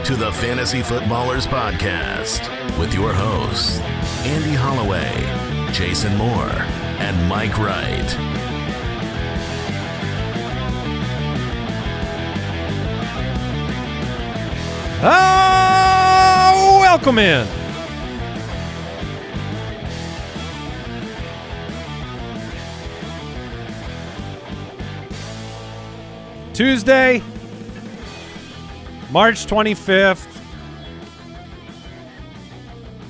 to the Fantasy Footballers Podcast with your hosts, Andy Holloway, Jason Moore, and Mike Wright. Welcome in. Tuesday, March 25th.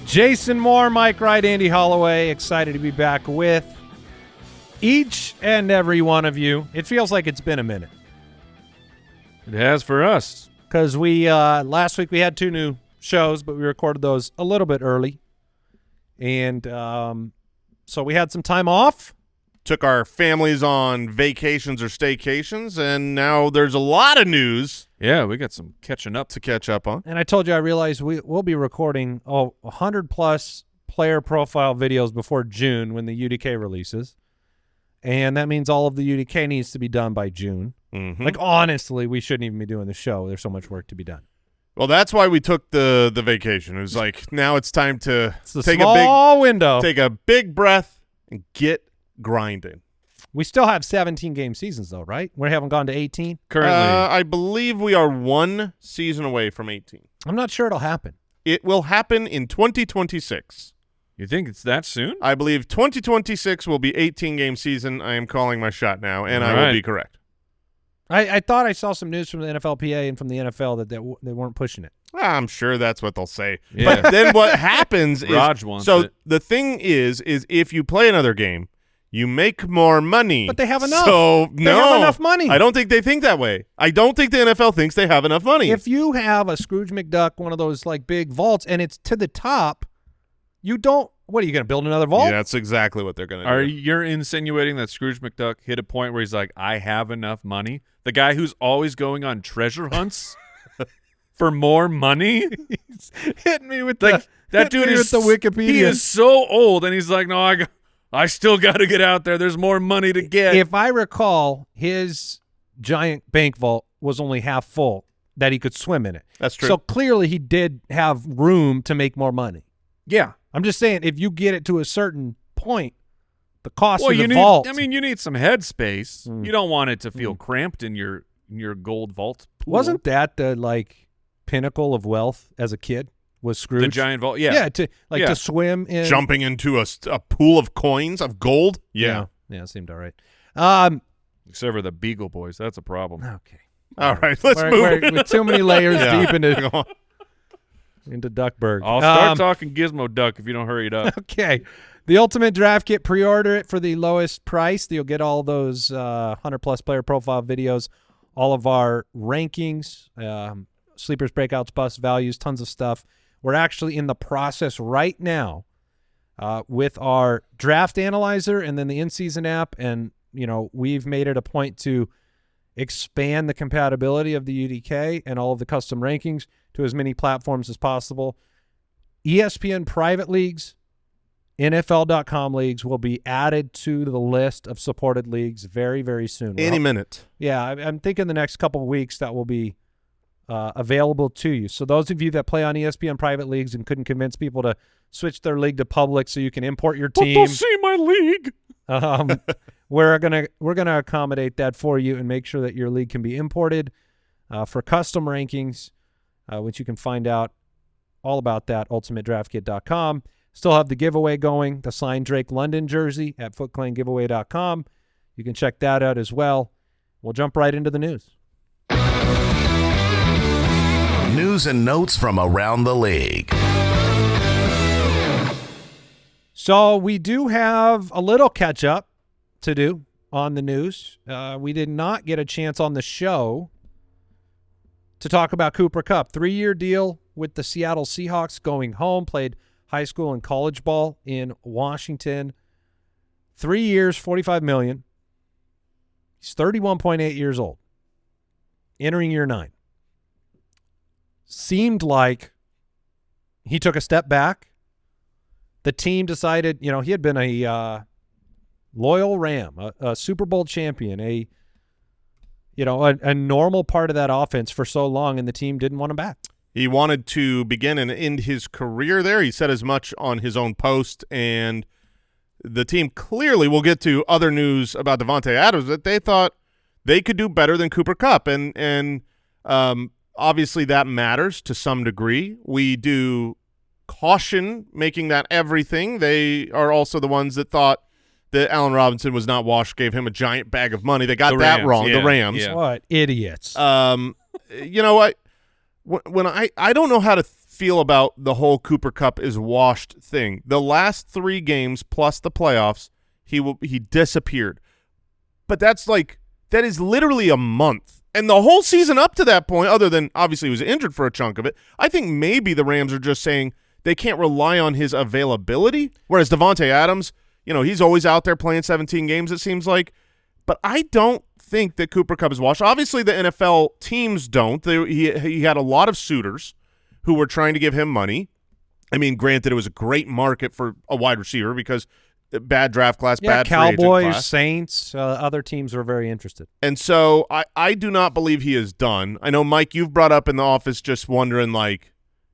Jason Moore, Mike Wright, Andy Holloway. Excited to be back with each and every one of you. It feels like it's been a minute. It has for us. Because we last week we had 2 new shows, but we recorded those a little bit early. And so we had some time off. Took our families on vacations or staycations, and now there's a lot of news. Yeah, we got some catching up to catch up on. And I told you I realized we'll be recording 100-plus player profile videos before June when the UDK releases. And that means all of the UDK needs to be done by June. Mm-hmm. Like, honestly, we shouldn't even be doing the show. There's so much work to be done. Well, that's why we took the vacation. It was like, now it's time to take a big breath and get grinding. We still have 17-game seasons, though, right? We haven't gone to 18 currently. I believe we are 1 season away from 18. I'm not sure it'll happen. It will happen in 2026. You think it's that soon? I believe 2026 will be 18-game season. I am calling my shot now, and I will be correct. I thought I saw some news from the NFLPA and from the NFL that they weren't pushing it. I'm sure that's what they'll say. Yeah. But then what happens is Raj wants so it. the thing is if you play another game, you make more money. But they have enough. So they have enough money. I don't think they think that way. I don't think the NFL thinks they have enough money. If you have a Scrooge McDuck, one of those like big vaults, and it's to the top, you don't. What are you going to build another vault? Yeah, that's exactly what they're going to do. Are you insinuating that Scrooge McDuck hit a point where he's like, I have enough money? The guy who's always going on treasure hunts for more money? He's hitting me with like that dude is with the Wikipedia. He is so old, and he's like, no, I still got to get out there. There's more money to get. If I recall, his giant bank vault was only half full, that he could swim in it. That's true. So clearly he did have room to make more money. Yeah. I'm just saying, if you get it to a certain point, the cost of the vault. I mean, you need some headspace. You don't want it to feel cramped in your gold vault pool. Wasn't that the like pinnacle of wealth as a kid? Was Scrooge the giant vault? Yeah, yeah, to swim in, jumping into a pool of coins of gold. Yeah, it seemed all right. Except for the Beagle Boys, that's a problem. Okay, all right, let's move. We're too many layers deep into Duckburg. I'll start talking Gizmo Duck if you don't hurry it up. Okay. The Ultimate Draft Kit, pre-order it for the lowest price. You'll get all those 100-plus player profile videos, all of our rankings, sleepers, breakouts, busts, values, tons of stuff. We're actually in the process right now with our draft analyzer and then the in-season app, and we've made it a point to expand the compatibility of the UDK and all of the custom rankings to as many platforms as possible. ESPN private leagues, NFL.com leagues will be added to the list of supported leagues very, very soon. Any minute. Yeah, I'm thinking the next couple of weeks that will be available to you. So those of you that play on ESPN private leagues and couldn't convince people to switch their league to public so you can import your team. But they'll see my league. We're gonna accommodate that for you and make sure that your league can be imported for custom rankings, which you can find out all about that ultimatedraftkit.com. Still have the giveaway going, the signed Drake London jersey at footclangiveaway.com. You can check that out as well. We'll jump right into the news. News and notes from around the league. So we do have a little catch up to do on the news. We did not get a chance on the show to talk about Cooper Kupp. 3-year deal with the Seattle Seahawks, going home, played high school and college ball in Washington. 3 years, $45 million. He's 31.8 years old, entering year 9. Seemed like he took a step back. The team decided, he had been a loyal Ram, a Super Bowl champion, a normal part of that offense for so long, and the team didn't want him back. He wanted to begin and end his career there. He said as much on his own post, and the team clearly will get to other news about Davante Adams that they thought they could do better than Cooper Kupp, and obviously that matters to some degree. We do caution making that everything. They are also the ones that thought that Allen Robinson was not washed, gave him a giant bag of money. They got that wrong. Yeah, the Rams. Yeah. What idiots. You know what? When I don't know how to feel about the whole Cooper Kupp is washed thing. The last 3 games plus the playoffs, he disappeared. But that is literally a month. And the whole season up to that point, other than obviously he was injured for a chunk of it, I think maybe the Rams are just saying they can't rely on his availability. Whereas Davante Adams, he's always out there playing 17 games, it seems like. But I don't think that Cooper Kupp is washed. Obviously, the NFL teams don't. He had a lot of suitors who were trying to give him money. I mean, granted, it was a great market for a wide receiver because bad draft class, bad free agent Cowboys, class. Saints, other teams were very interested. And so I do not believe he is done. I know, Mike, you've brought up in the office just wondering,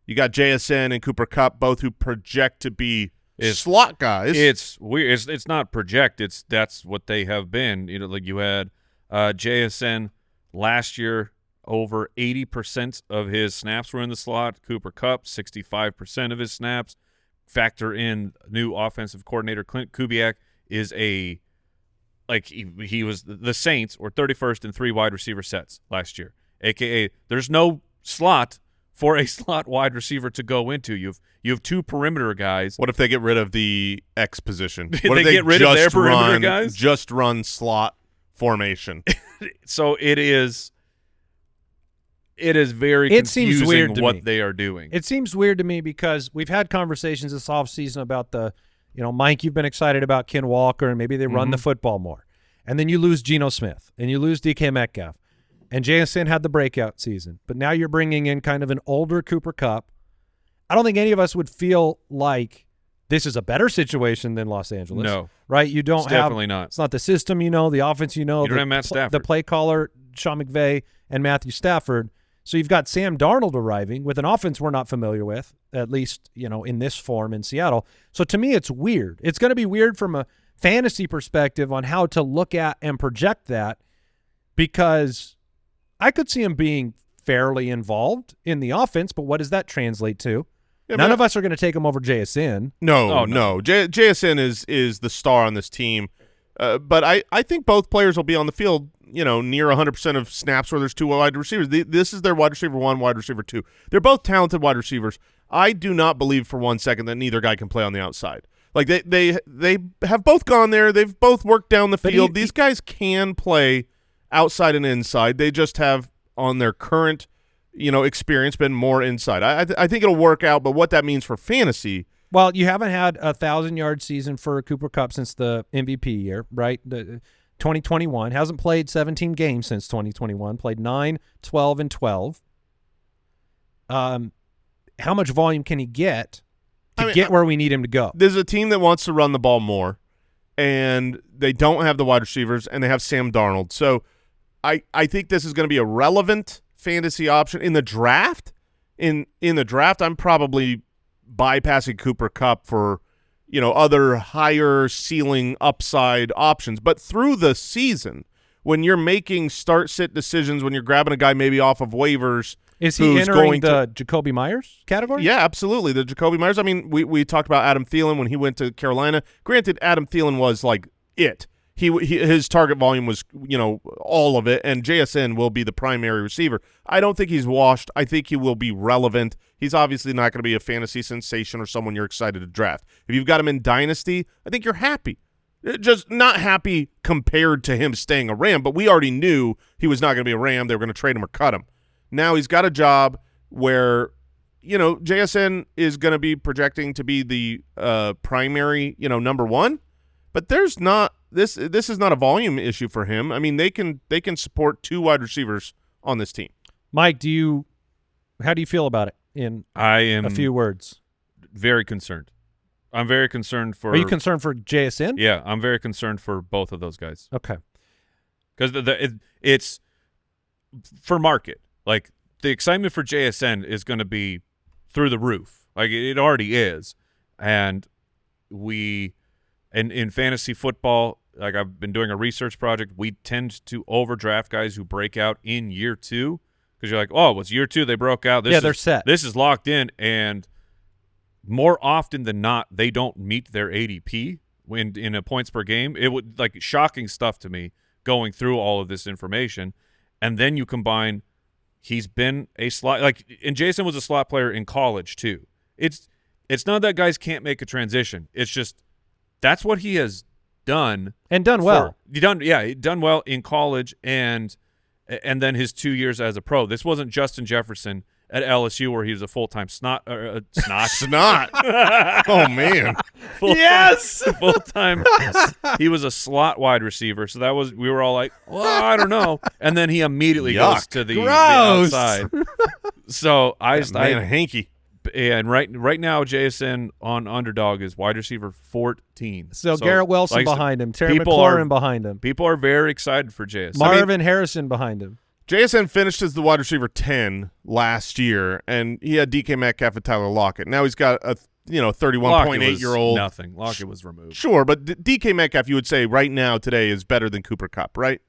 you got JSN and Cooper Kupp, both who project to be slot guys. It's weird. It's not project. That's what they have been. You had JSN last year, over 80% of his snaps were in the slot. Cooper Kupp, 65% of his snaps. Factor in new offensive coordinator Clint Kubiak is he was the Saints were 31st in 3 wide receiver sets last year. AKA, there's no slot for a slot wide receiver to go into. You have 2 perimeter guys. What if they get rid of the X position? What they if they get rid of their perimeter guys? Just run slot formation. So it is very confusing seems weird to what me. they are doing. It seems weird to me because we've had conversations this offseason about Mike, you've been excited about Ken Walker and maybe they run the football more. And then you lose Geno Smith and you lose DK Metcalf. And JSN had the breakout season. But now you're bringing in kind of an older Cooper Kupp. I don't think any of us would feel like this is a better situation than Los Angeles. No. Right? You don't definitely not. It's not the system the offense You don't have Matt Stafford. the play caller, Sean McVay, and Matthew Stafford. So you've got Sam Darnold arriving with an offense we're not familiar with, at least, in this form in Seattle. So to me, it's weird. It's going to be weird from a fantasy perspective on how to look at and project that, because I could see him being fairly involved in the offense, but what does that translate to? Yeah, None of us are going to take him over JSN. No. JSN is the star on this team. But I think both players will be on the field, near 100% of snaps where there's 2 wide receivers. This is their wide receiver 1, wide receiver 2. They're both talented wide receivers. I do not believe for 1 second that neither guy can play on the outside. Like they have both gone there. They've both worked down the field. These guys can play outside and inside. They just have, on their current, experience, been more inside. I think it'll work out, but what that means for fantasy. Well, you haven't had a 1,000-yard season for Cooper Kupp since the MVP year, right? 2021. Hasn't played 17 games since 2021. Played 9, 12, and 12. How much volume can he get to get where we need him to go? There's a team that wants to run the ball more, and they don't have the wide receivers, and they have Sam Darnold. So I think this is going to be a relevant fantasy option in the draft. In the draft, I'm probably bypassing Cooper Kupp for other higher ceiling upside options. But through the season, when you're making start-sit decisions, when you're grabbing a guy maybe off of waivers, is he entering the Jacoby Myers category? Yeah, absolutely. The Jacoby Myers. I mean, we talked about Adam Thielen when he went to Carolina. Granted, Adam Thielen was like it. His target volume was, all of it, and JSN will be the primary receiver. I don't think he's washed. I think he will be relevant. He's obviously not going to be a fantasy sensation or someone you're excited to draft. If you've got him in Dynasty, I think you're happy. Just not happy compared to him staying a Ram, but we already knew he was not going to be a Ram. They were going to trade him or cut him. Now he's got a job where, JSN is going to be projecting to be the primary, number 1, but there's not this is not a volume issue for him. I mean, they can support 2 wide receivers on this team. Mike, how do you feel about it in a few words? Very concerned. I'm very concerned for. Are you concerned for JSN? Yeah, I'm very concerned for both of those guys. Okay. Because it's for market. Like the excitement for JSN is going to be through the roof. Like it already is. And in fantasy football, like I've been doing a research project, we tend to overdraft guys who break out in year 2 because you're like, oh, it's year 2, they broke out. They're set. This is locked in, and more often than not, they don't meet their ADP in a points per game. It would like shocking stuff to me going through all of this information, and then you combine he's been a slot and Jason was a slot player in college too. It's not that guys can't make a transition. It's just that's what he has done and done well. Done well in college and then his 2 years as a pro. This wasn't Justin Jefferson at LSU where he was a full-time snot. Oh man. Full-time. He was a slot wide receiver. So we were all like, well, I don't know. And then he immediately goes to the outside. So hanky. And right now, JSN on underdog is wide receiver 14. So Garrett Wilson behind him, Terry McLaurin behind him. People are very excited for JSN. Marvin Harrison behind him. JSN finished as the wide receiver 10 last year, and he had DK Metcalf and Tyler Lockett. Now he's got a 31.8-year-old. Nothing. Lockett was removed. Sure, but DK Metcalf, you would say right now today is better than Cooper Kupp, right?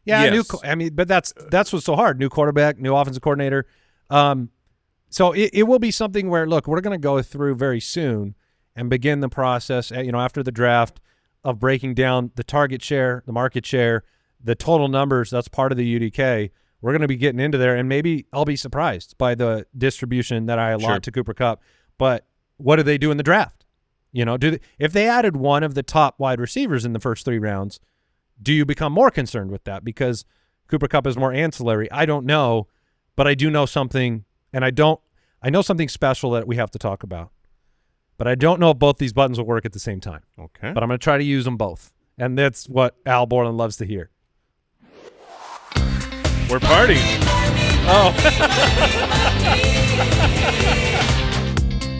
Yeah, yes. but that's what's so hard. New quarterback, new offensive coordinator. So it will be something where, look, we're going to go through very soon and begin the process, after the draft of breaking down the target share, the market share, the total numbers. That's part of the UDK. We're going to be getting into there, and maybe I'll be surprised by the distribution that I allot to Cooper Kupp. But what do they do in the draft? If they added one of the top wide receivers in the first 3 rounds, do you become more concerned with that? Because Cooper Kupp is more ancillary. I don't know, but I do know something. And I know something special that we have to talk about, but I don't know if both these buttons will work at the same time. Okay. But I'm going to try to use them both. And that's what Al Borland loves to hear. We're partying. Oh.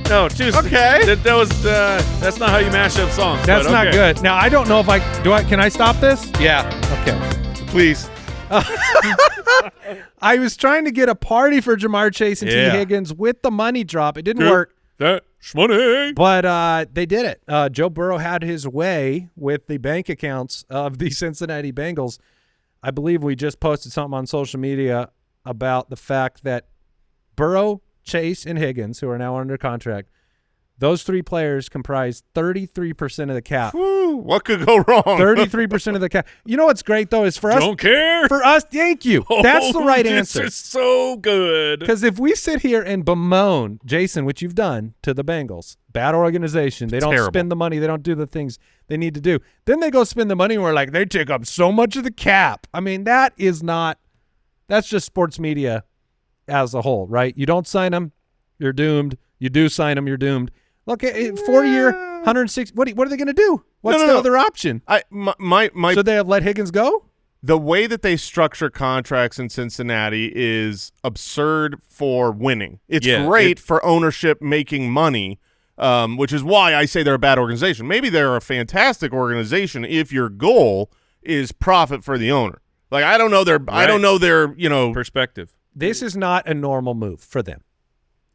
No, Tush. Okay. That's not how you mash up songs. That's not good. Now, I don't know if can I stop this? Yeah. Okay. Please. I was trying to get a party for Jamar Chase and T. Higgins with the money drop. It didn't work. That's money. But they did it. Joe Burrow had his way with the bank accounts of the Cincinnati Bengals. I believe we just posted something on social media about the fact that Burrow, Chase, and Higgins, who are now under contract, those 3 players comprise 33% of the cap. Woo, what could go wrong? 33% of the cap. You know what's great, though, is for us. Don't care. For us, thank you. That's the right answer. This is so good. Because if we sit here and bemoan, Jason, which you've done to the Bengals, bad organization, they don't spend the money, they don't do the things they need to do. Then they go spend the money and we're like, they take up so much of the cap. I mean, that's just sports media as a whole, right? You don't sign them, you're doomed. You do sign them, you're doomed. Look, 4-year, 106. What are they going to do? What's the other option? Should they have let Higgins go? The way that they structure contracts in Cincinnati is absurd for winning. It's great for ownership making money, which is why I say they're a bad organization. Maybe they're a fantastic organization if your goal is profit for the owner. Like I don't know their perspective. This is not a normal move for them.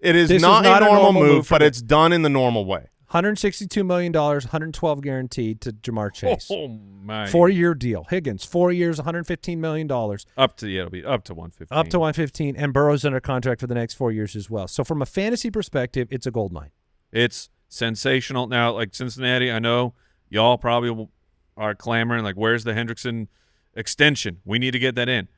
It is not a normal move, but it's done in the normal way. $162 million, $112 guaranteed to Jamar Chase. Oh my! 4-year deal. Higgins, 4 years, $115 million. It'll be up to 115. Up to 115, and Burrow's under contract for the next 4 years as well. So from a fantasy perspective, it's a gold mine. It's sensational. Now, like Cincinnati, I know y'all probably are clamoring like, "Where's the Hendrickson extension? We need to get that in."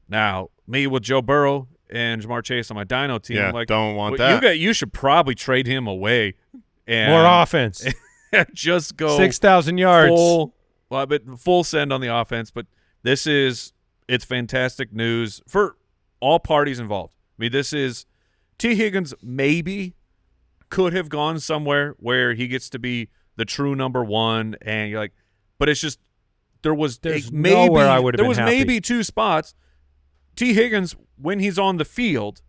Now, me with Joe Burrow and Jamar Chase on my Dino team, I'm like, don't want that. You should probably trade him away. And more offense. Just go 6,000 yards. Full send on the offense. But it's fantastic news for all parties involved. I mean, this is T. Higgins maybe could have gone somewhere where he gets to be the true number 1, and you're like, but it's just there's nowhere I would have been happy. Maybe 2 spots. T. Higgins, when he's on the field,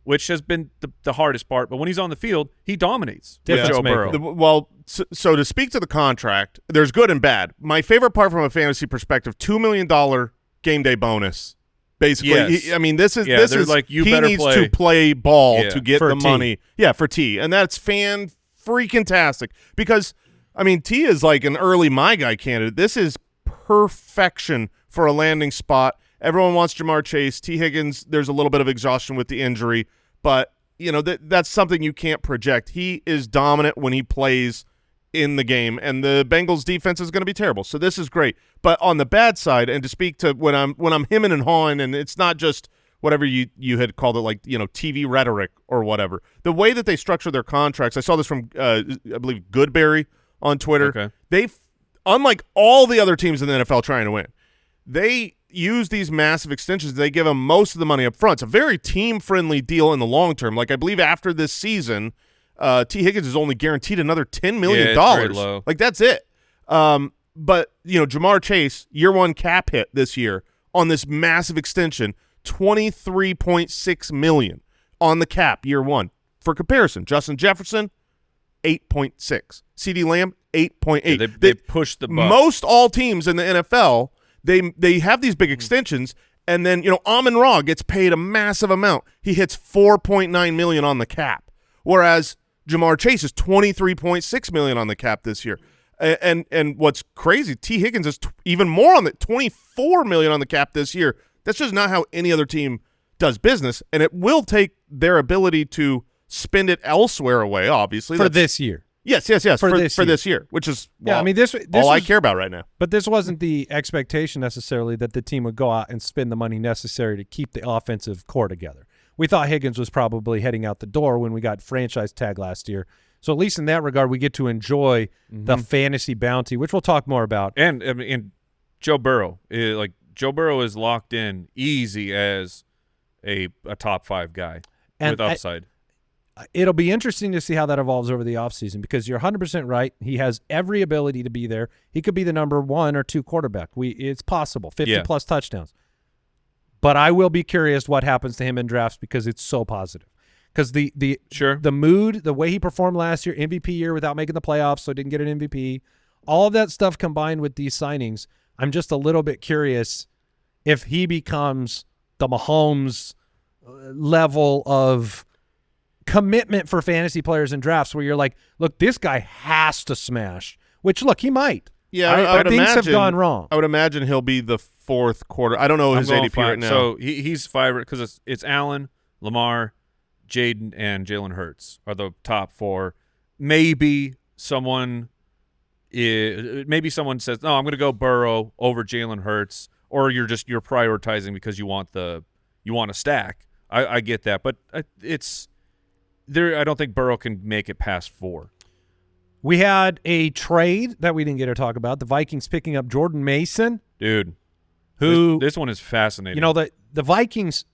which has been the hardest part, but when he's on the field, he dominates. Joe Burrow. Well, so to speak to the contract, there's good and bad. My favorite part from a fantasy perspective, $2 million game day bonus basically. Yes. This is they're like, you he better needs play. to play ball to get For the T. money. Yeah, for T. And that's fan-freaking-tastic because, T is like an early my guy candidate. This is perfection for a landing spot. Everyone wants Jamar Chase. T. Higgins, there's a little bit of exhaustion with the injury, but that's something you can't project. He is dominant when he plays in the game, and the Bengals defense is going to be terrible. So this is great. But on the bad side, and to speak to when I'm hemming and hawing, and it's not just whatever you had called it, like TV rhetoric or whatever. The way that they structure their contracts, I saw this from I believe Goodberry on Twitter. Okay. They've, unlike all the other teams in the NFL trying to win, they use these massive extensions. They give them most of the money up front. It's a very team-friendly deal in the long term. Like I believe after this season, T. Higgins is only guaranteed another $10 million. Yeah, it's very low. Like that's it. But Jamar Chase, year one cap hit this year on this massive extension, $23.6 million on the cap year one. For comparison, Justin Jefferson, 8.6. CeeDee Lamb, 8.8. Yeah, they pushed the buck. Most all teams in the NFL, they have these big extensions, and then Amon-Ra gets paid a massive amount. He hits $4.9 million on the cap, whereas Jamar Chase is $23.6 million on the cap this year. And what's crazy, T. Higgins is even more on the $24 million on the cap this year. That's just not how any other team does business, and it will take their ability to spend it elsewhere away, obviously. For this year. Yes. For this year, which is this all I was, care about right now. But this wasn't the expectation necessarily that the team would go out and spend the money necessary to keep the offensive core together. We thought Higgins was probably heading out the door when we got franchise tag last year. So at least in that regard, we get to enjoy the fantasy bounty, which we'll talk more about. And Joe Burrow, Joe Burrow is locked in easy as a top 5 guy with upside. It'll be interesting to see how that evolves over the offseason because you're 100% right. He has every ability to be there. He could be the number 1 or 2 quarterback. It's possible, 50-plus touchdowns. But I will be curious what happens to him in drafts because it's so positive. Because the mood, the way he performed last year, MVP year without making the playoffs, so didn't get an MVP, all of that stuff combined with these signings, I'm just a little bit curious if he becomes the Mahomes level of commitment for fantasy players in drafts where you're like, look, this guy has to smash, which, look, he might. Yeah, I would things imagine, have gone wrong. I would imagine he'll be the 4th quarter. I don't know his ADP right now. So he's 5 because it's Allen, Lamar, Jaden, and Jalen Hurts are the top 4. Maybe someone says, no, I'm going to go Burrow over Jalen Hurts, or you're prioritizing because you want a stack. I get that, but it's there. I don't think Burrow can make it past 4. We had a trade that we didn't get to talk about. The Vikings picking up Jordan Mason. Dude, who this one is fascinating. The Vikings,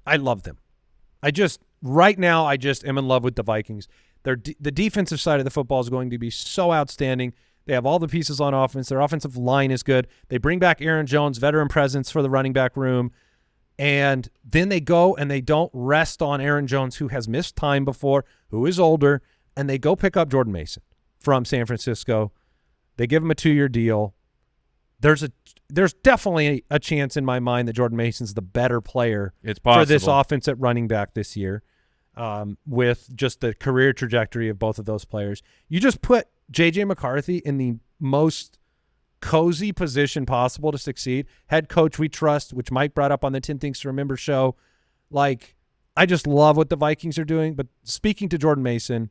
I love them. Right now I just am in love with the Vikings. The defensive side of the football is going to be so outstanding. They have all the pieces on offense. Their offensive line is good. They bring back Aaron Jones, veteran presence for the running back room. And then they go and they don't rest on Aaron Jones, who has missed time before, who is older, and they go pick up Jordan Mason from San Francisco. They give him a 2-year deal. There's definitely a chance in my mind that Jordan Mason's the better player for this offense at running back this year, with just the career trajectory of both of those players. You just put J.J. McCarthy in the most cozy position possible to succeed. Head coach we trust, which Mike brought up on the 10 Things to Remember show. I just love what the Vikings are doing. But speaking to Jordan Mason,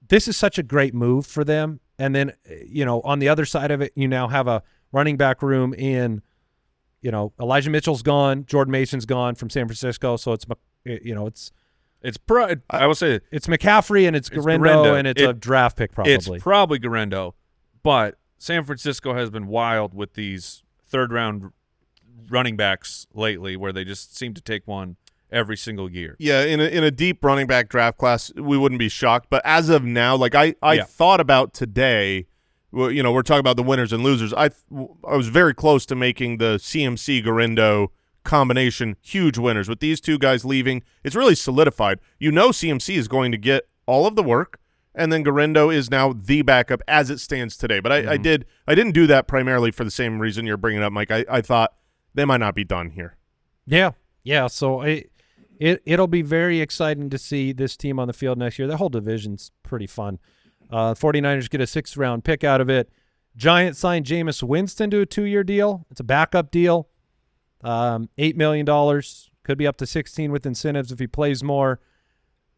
this is such a great move for them. And then, on the other side of it, you now have a running back room in, Elijah Mitchell's gone, Jordan Mason's gone from San Francisco. So it's I will say it's McCaffrey and it's Garendo and it's a draft pick probably. It's probably Garendo, but San Francisco has been wild with these 3rd-round running backs lately where they just seem to take one every single year. Yeah, in a deep running back draft class, we wouldn't be shocked. But as of now, I thought about today, we're talking about the winners and losers. I was very close to making the CMC Garendo combination huge winners. With these 2 guys leaving, it's really solidified. CMC is going to get all of the work, and then Garendo is now the backup as it stands today. But I didn't do that primarily for the same reason you're bringing up, Mike. I thought they might not be done here. Yeah. So it'll be very exciting to see this team on the field next year. The whole division's pretty fun. 49ers get a 6th-round pick out of it. Giants signed Jameis Winston to a 2-year deal. It's a backup deal. $8 million. Could be up to 16 with incentives if he plays more.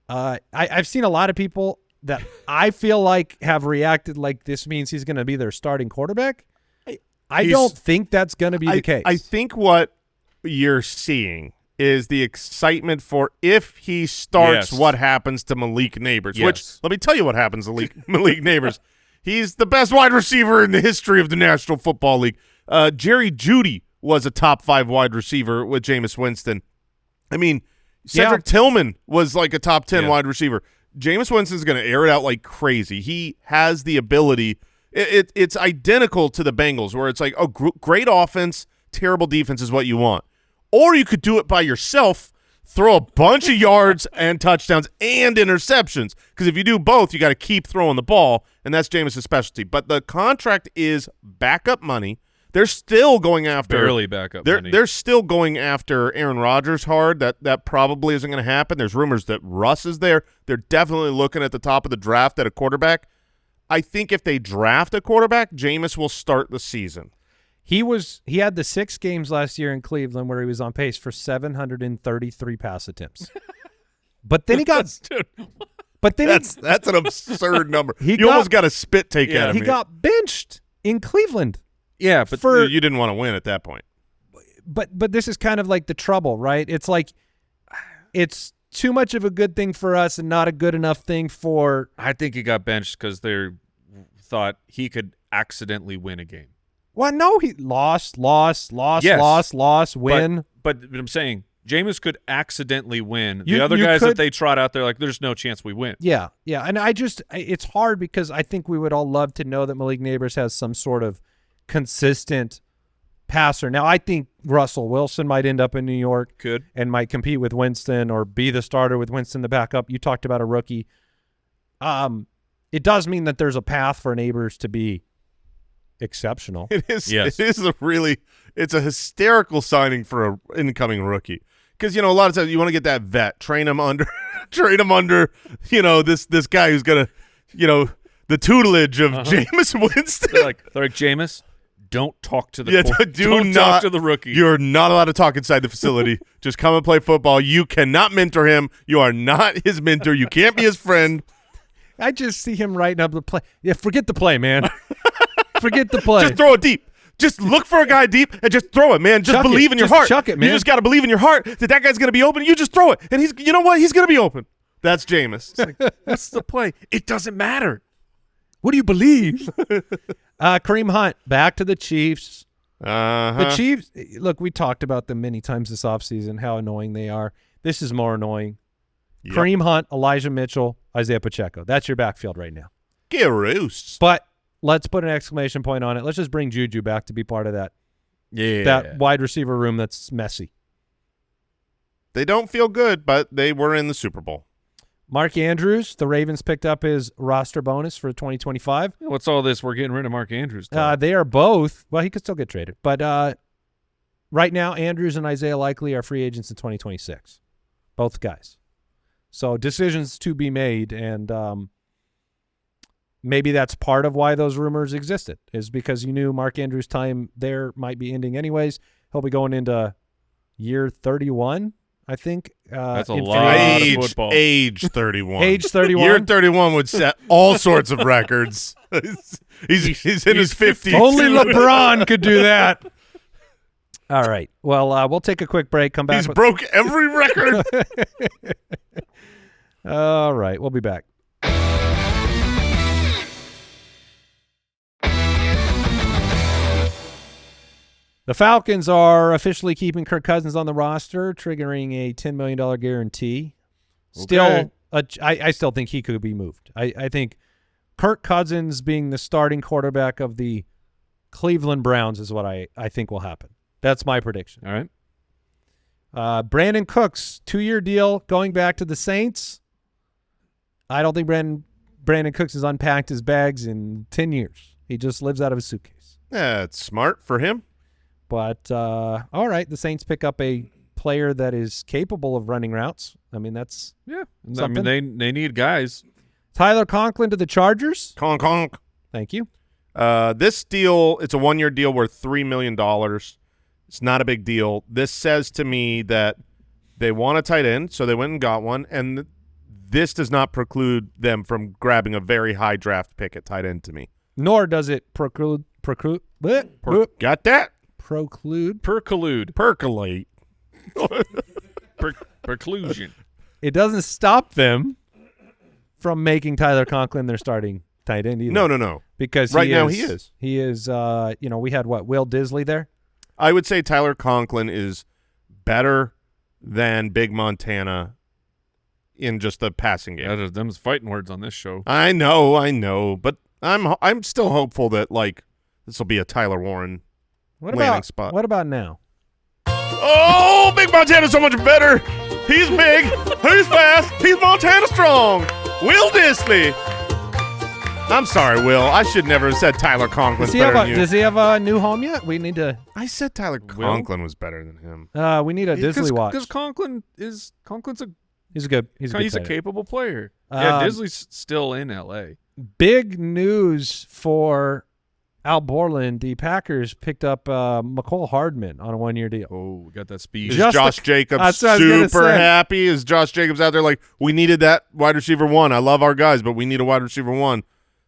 I've seen a lot of people that I feel like have reacted like this means he's going to be their starting quarterback. I don't think that's going to be the case. I think what you're seeing is the excitement for if he starts, what happens to Malik Neighbors, which let me tell you what happens to Malik Neighbors. He's the best wide receiver in the history of the National Football League. Jerry Jeudy was a top 5 wide receiver with Jameis Winston. I mean, Cedric Tillman was like a top 10 wide receiver. Jameis Winston's going to air it out like crazy. He has the ability. It's identical to the Bengals where it's like, oh, great offense, terrible defense is what you want. Or you could do it by yourself, throw a bunch of yards and touchdowns and interceptions. Because if you do both, you got to keep throwing the ball, and that's Jameis' specialty. But the contract is backup money. They're still going after barely backup money. They're still going after Aaron Rodgers hard. That probably isn't going to happen. There's rumors that Russ is there. They're definitely looking at the top of the draft at a quarterback. I think if they draft a quarterback, Jameis will start the season. He had the 6 games last year in Cleveland where he was on pace for 733 pass attempts. But then he got that's an absurd number. You almost got a spit take out of me. He got benched in Cleveland. Yeah, but you didn't want to win at that point. But this is kind of like the trouble, right? It's like it's too much of a good thing for us and not a good enough thing for. I think he got benched because they thought he could accidentally win a game. Well, no, he lost, win. But I'm saying Jameis could accidentally win. The other guys that they trot out there, like, there's no chance we win. Yeah. And it's hard because I think we would all love to know that Malik Neighbors has some sort of consistent passer. Now, I think Russell Wilson might end up in New York and might compete with Winston or be the starter with Winston the backup. You talked about a rookie. It does mean that there's a path for Neighbors to be exceptional. It is. Yes. It's a hysterical signing for an incoming rookie because a lot of times you want to get that vet, train him under, this guy who's gonna, the tutelage of Jameis Winston. They're like Jameis, don't talk to the don't talk to the rookie. You're not allowed to talk inside the facility. Just come and play football. You cannot mentor him. You are not his mentor. You can't be his friend. I just see him writing up the play. Yeah, forget the play, man. Forget the play. Just throw it deep. Just look for a guy deep and just throw it, man. Just believe in your heart. Chuck it, man. You just got to believe in your heart that guy's going to be open. You just throw it. And he's going to be open. That's Jameis. It's like, what's the play? It doesn't matter. What do you believe? Kareem Hunt, back to the Chiefs. The Chiefs, look, we talked about them many times this offseason, how annoying they are. This is more annoying. Yep. Kareem Hunt, Elijah Mitchell, Isiah Pacheco. That's your backfield right now. Gross. But let's put an exclamation point on it. Let's just bring Juju back to be part of that. Yeah. That wide receiver room that's messy. They don't feel good, but they were in the Super Bowl. Mark Andrews, the Ravens picked up his roster bonus for 2025. What's all this? We're getting rid of Mark Andrews. They are both. Well, he could still get traded. But right now, Andrews and Isaiah Likely are free agents in 2026. Both guys. So decisions to be made, and maybe that's part of why those rumors existed, is because you knew Mark Andrews' time there might be ending anyways. He'll be going into year 31, I think. That's a lot of football. Age 31. Age 31. Year 31 would set all sorts of records. He's in his 50s. Only LeBron could do that. All right. Well, we'll take a quick break. Come back. He's broke every record. All right. We'll be back. The Falcons are officially keeping Kirk Cousins on the roster, triggering a $10 million guarantee. Still, I still think he could be moved. I think Kirk Cousins being the starting quarterback of the Cleveland Browns is what I think will happen. That's my prediction. All right. Brandon Cooks, 2-year deal going back to the Saints. I don't think Brandon Cooks has unpacked his bags in 10 years. He just lives out of his suitcase. Yeah, it's smart for him. But all right, the Saints pick up a player that is capable of running routes. I mean, that's something. I mean, they need guys. Tyler Conklin to the Chargers. Conk. Thank you. This deal, it's a 1-year deal worth $3 million. It's not a big deal. This says to me that they want a tight end, so they went and got one, and this does not preclude them from grabbing a very high draft pick at tight end to me. Nor does it preclude. Got that? Percolate. Preclusion. It doesn't stop them from making Tyler Conklin their starting tight end either. No. Because right now he is. He is, we had Will Disley there? I would say Tyler Conklin is better than Big Montana in just the passing game. Them's fighting words on this show. I know, but I'm still hopeful that this will be a Tyler Warren landing spot. What about now? Oh, Big Montana's so much better. He's big. He's fast. He's Montana strong. Will Disley. I'm sorry, Will. I should never have said Tyler Conklin's better than you. Does he have a new home yet? We need to. I said Tyler Conklin was better than him. We need a Disley watch. Because Conklin's He's good. He's a capable player. Yeah, Disley's still in L.A. Big news for Al Borland. The Packers picked up McCole Hardman on a 1-year deal. Oh, we got that speed. Is Josh Jacobs super happy? Is Josh Jacobs out there like, we needed that wide receiver 1? I love our guys, but we need a wide receiver 1.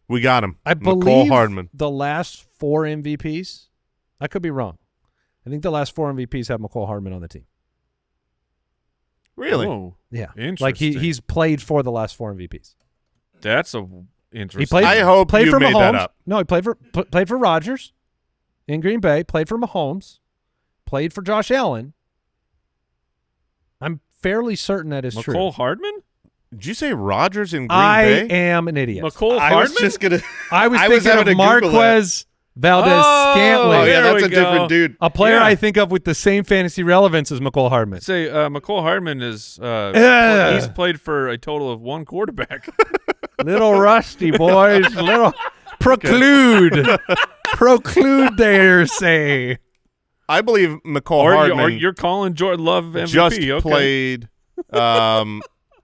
We got him. I McCole believe Hardman. the last 4 MVPs, I could be wrong. I think the last 4 MVPs have McCole Hardman on the team. Really? Oh, yeah. interesting. Like he's played for the last 4 MVPs. That's interesting. He played. I hope played you for made Mahomes. that up. No, he played for Rodgers in Green Bay. Played for Mahomes. Played for Josh Allen. I'm fairly certain that is true. McCole Hardman? Did you say Rodgers in Green Bay? I am an idiot. McCole Hardman? I was just gonna. I was thinking of Marquez Valdez-Scantling. Oh yeah, There that's we a different go. dude. A player Yeah. I think of with the same fantasy relevance as McCole Hardman. Say McCole Hardman is he's played for a total of 1 quarterback. Little rusty, boys. Little preclude. Preclude, there, say. I believe McCole or Hardman you're calling Jordan Love MVP. just okay. played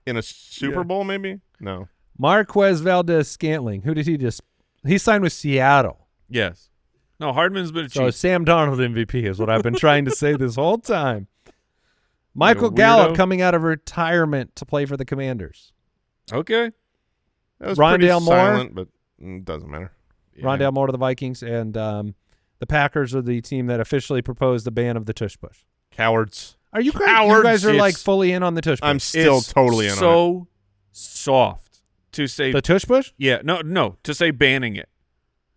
in a Super Bowl, maybe? No. Marquez Valdez-Scantling. Who did he just – he signed with Seattle. Yes. No, Hardman's been a So chief. Sam Darnold MVP is what I've been trying to say this whole time. Michael weirdo. Gallup coming out of retirement to play for the Commanders. Okay. That was Rondale pretty Moore. silent, but it doesn't matter. Yeah. Rondale Moore to the Vikings, and the Packers are the team that officially proposed the ban of the tush push. Cowards. Are you crazy? Cowards. You guys are like It's- fully in on the tush push. I'm still It's totally in on it. so soft to say. The tush push? Yeah, no, to say banning it.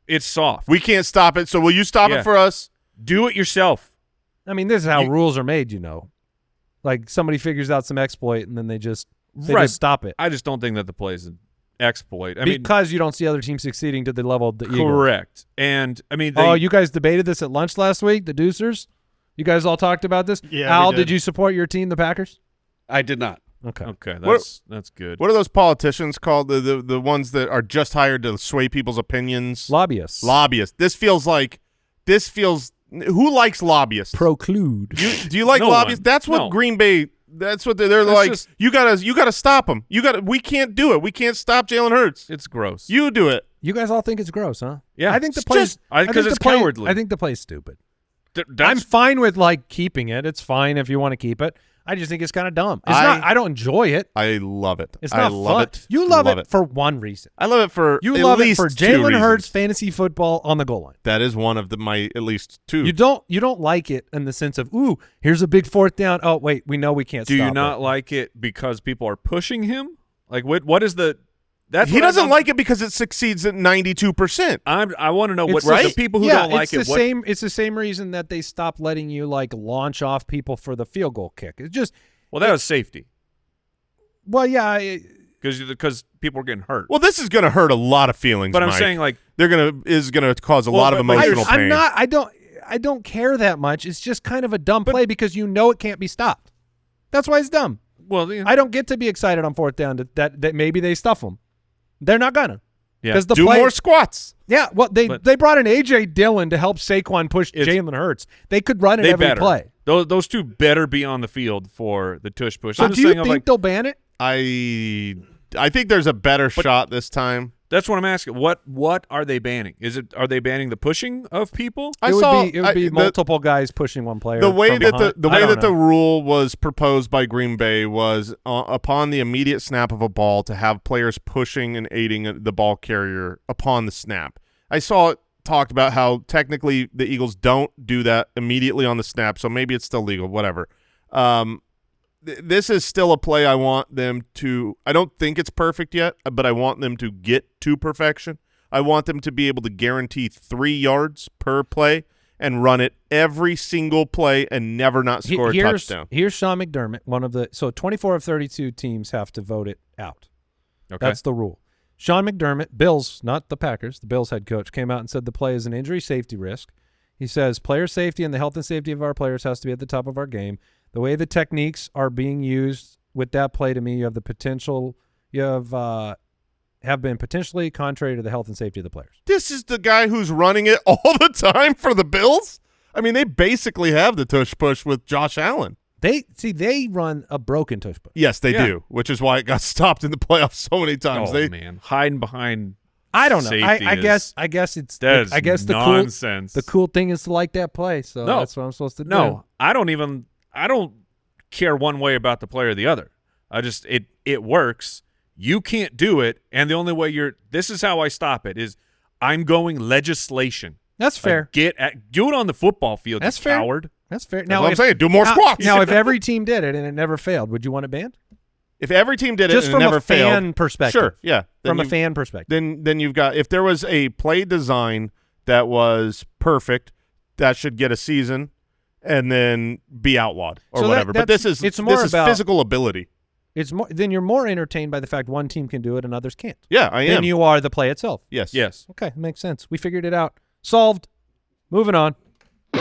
It's soft. We can't stop it, so will you stop Yeah. it for us? Do it yourself. I mean, this is how You- rules are made, you know. Like somebody figures out some exploit and then they just just stop it. I just don't think that the play is an exploit. I mean, Because you don't see other teams succeeding to the level of the Eagles. correct. And I mean, You guys debated this at lunch last week, the Deucers? You guys all talked about this? Yeah, Al, we did. did you support your team, the Packers? I did not. Okay. okay, What- that's good. What are those politicians called? The ones that are just hired to sway people's opinions? Lobbyists. Lobbyists. This feels. Who likes lobbyists? Proclude. Do you like No lobbyists? one. That's what No. Green Bay. That's what they're That's like. just- You gotta stop them. We can't do it. We can't stop Jalen Hurts. It's gross. You do it. You guys all think it's gross, huh? Yeah. I think the It's play just- because it's cowardly. I think the play's stupid. I'm That's fine with like keeping it. It's fine if you want to keep it. I just think it's kind of dumb. It's I- not. I don't enjoy it. I love it. It's I not love fun. it. You love it for one reason. I love it for You at love it least for 2 Jalen Hurts reasons. fantasy football on the goal line. That is one of my at least 2. You don't like it in the sense of, ooh, here's a big 4th down. Oh wait, we know we can't. Do stop you not it. like it because people are pushing him? Like what is the? That's He what doesn't I'm- like it because it succeeds at 92%. I want to know what It's- the people who yeah, don't like it's it. the same. It's the same reason that they stopped letting you like launch off people for the field goal kick. It's just Well, that was safety yeah. because people were getting hurt. Well, this is going to hurt a lot of feelings. But I'm Mike. saying like they're gonna cause a Well, lot of but emotional pain. I'm not. I don't care that much. It's just kind of a dumb play because you know it can't be stopped. That's why it's dumb. well, you know, I don't get to be excited on 4th down that maybe they stuff them. They're not gonna. Yeah. Because the Do play, more squats. Yeah, well, they brought in A.J. Dillon to help Saquon push Jalen Hurts. They could run it every play. Those two better be on the field for the tush push. So do you think they'll ban it? I think there's a better shot this time. That's what I'm asking. What are they banning? Are they banning the pushing of people? It would be multiple guys pushing one player. The way that the rule was proposed by Green Bay was upon the immediate snap of a ball to have players pushing and aiding the ball carrier upon the snap. I saw it talked about how technically the Eagles don't do that immediately on the snap, so maybe it's still legal, whatever. This is still a play I want them to – I don't think it's perfect yet, but I want them to get to perfection. I want them to be able to guarantee 3 yards per play and run it every single play and never not score a touchdown. Here's Sean McDermott, so 24 of 32 teams have to vote it out. Okay. That's the rule. Sean McDermott, Bills, not the Packers, the Bills head coach, came out and said the play is an injury safety risk. He says player safety and the health and safety of our players has to be at the top of our game. The way the techniques are being used with that play, to me, you have the potential. You have been potentially contrary to the health and safety of the players. This is the guy who's running it all the time for the Bills? I mean, they basically have the tush push with Josh Allen. They run a broken tush push. Yes, they do, which is why it got stopped in the playoffs so many times. Man, hiding behind. I don't know. I guess it's nonsense. The cool thing is to like that play. So that's what I'm supposed to do. No, I don't care one way about the play or the other. It works. You can't do it, and the only way this is how I stop it is I'm going legislation. That's fair. Do it on the football field. That's you fair. Coward. That's fair. Now, I'm saying do more squats. Now, if every team did it and it never failed, would you want it banned? If every team did it just and it never failed, from a fan perspective. Sure, yeah. From a fan perspective. Then you've got, if there was a play design that was perfect, that should get a season and then be outlawed or whatever. But this is about physical ability. It's more. Then you're more entertained by the fact one team can do it and others can't. Yeah, I am. Than you are the play itself. Yes. Okay, makes sense. We figured it out. Solved. Moving on. We're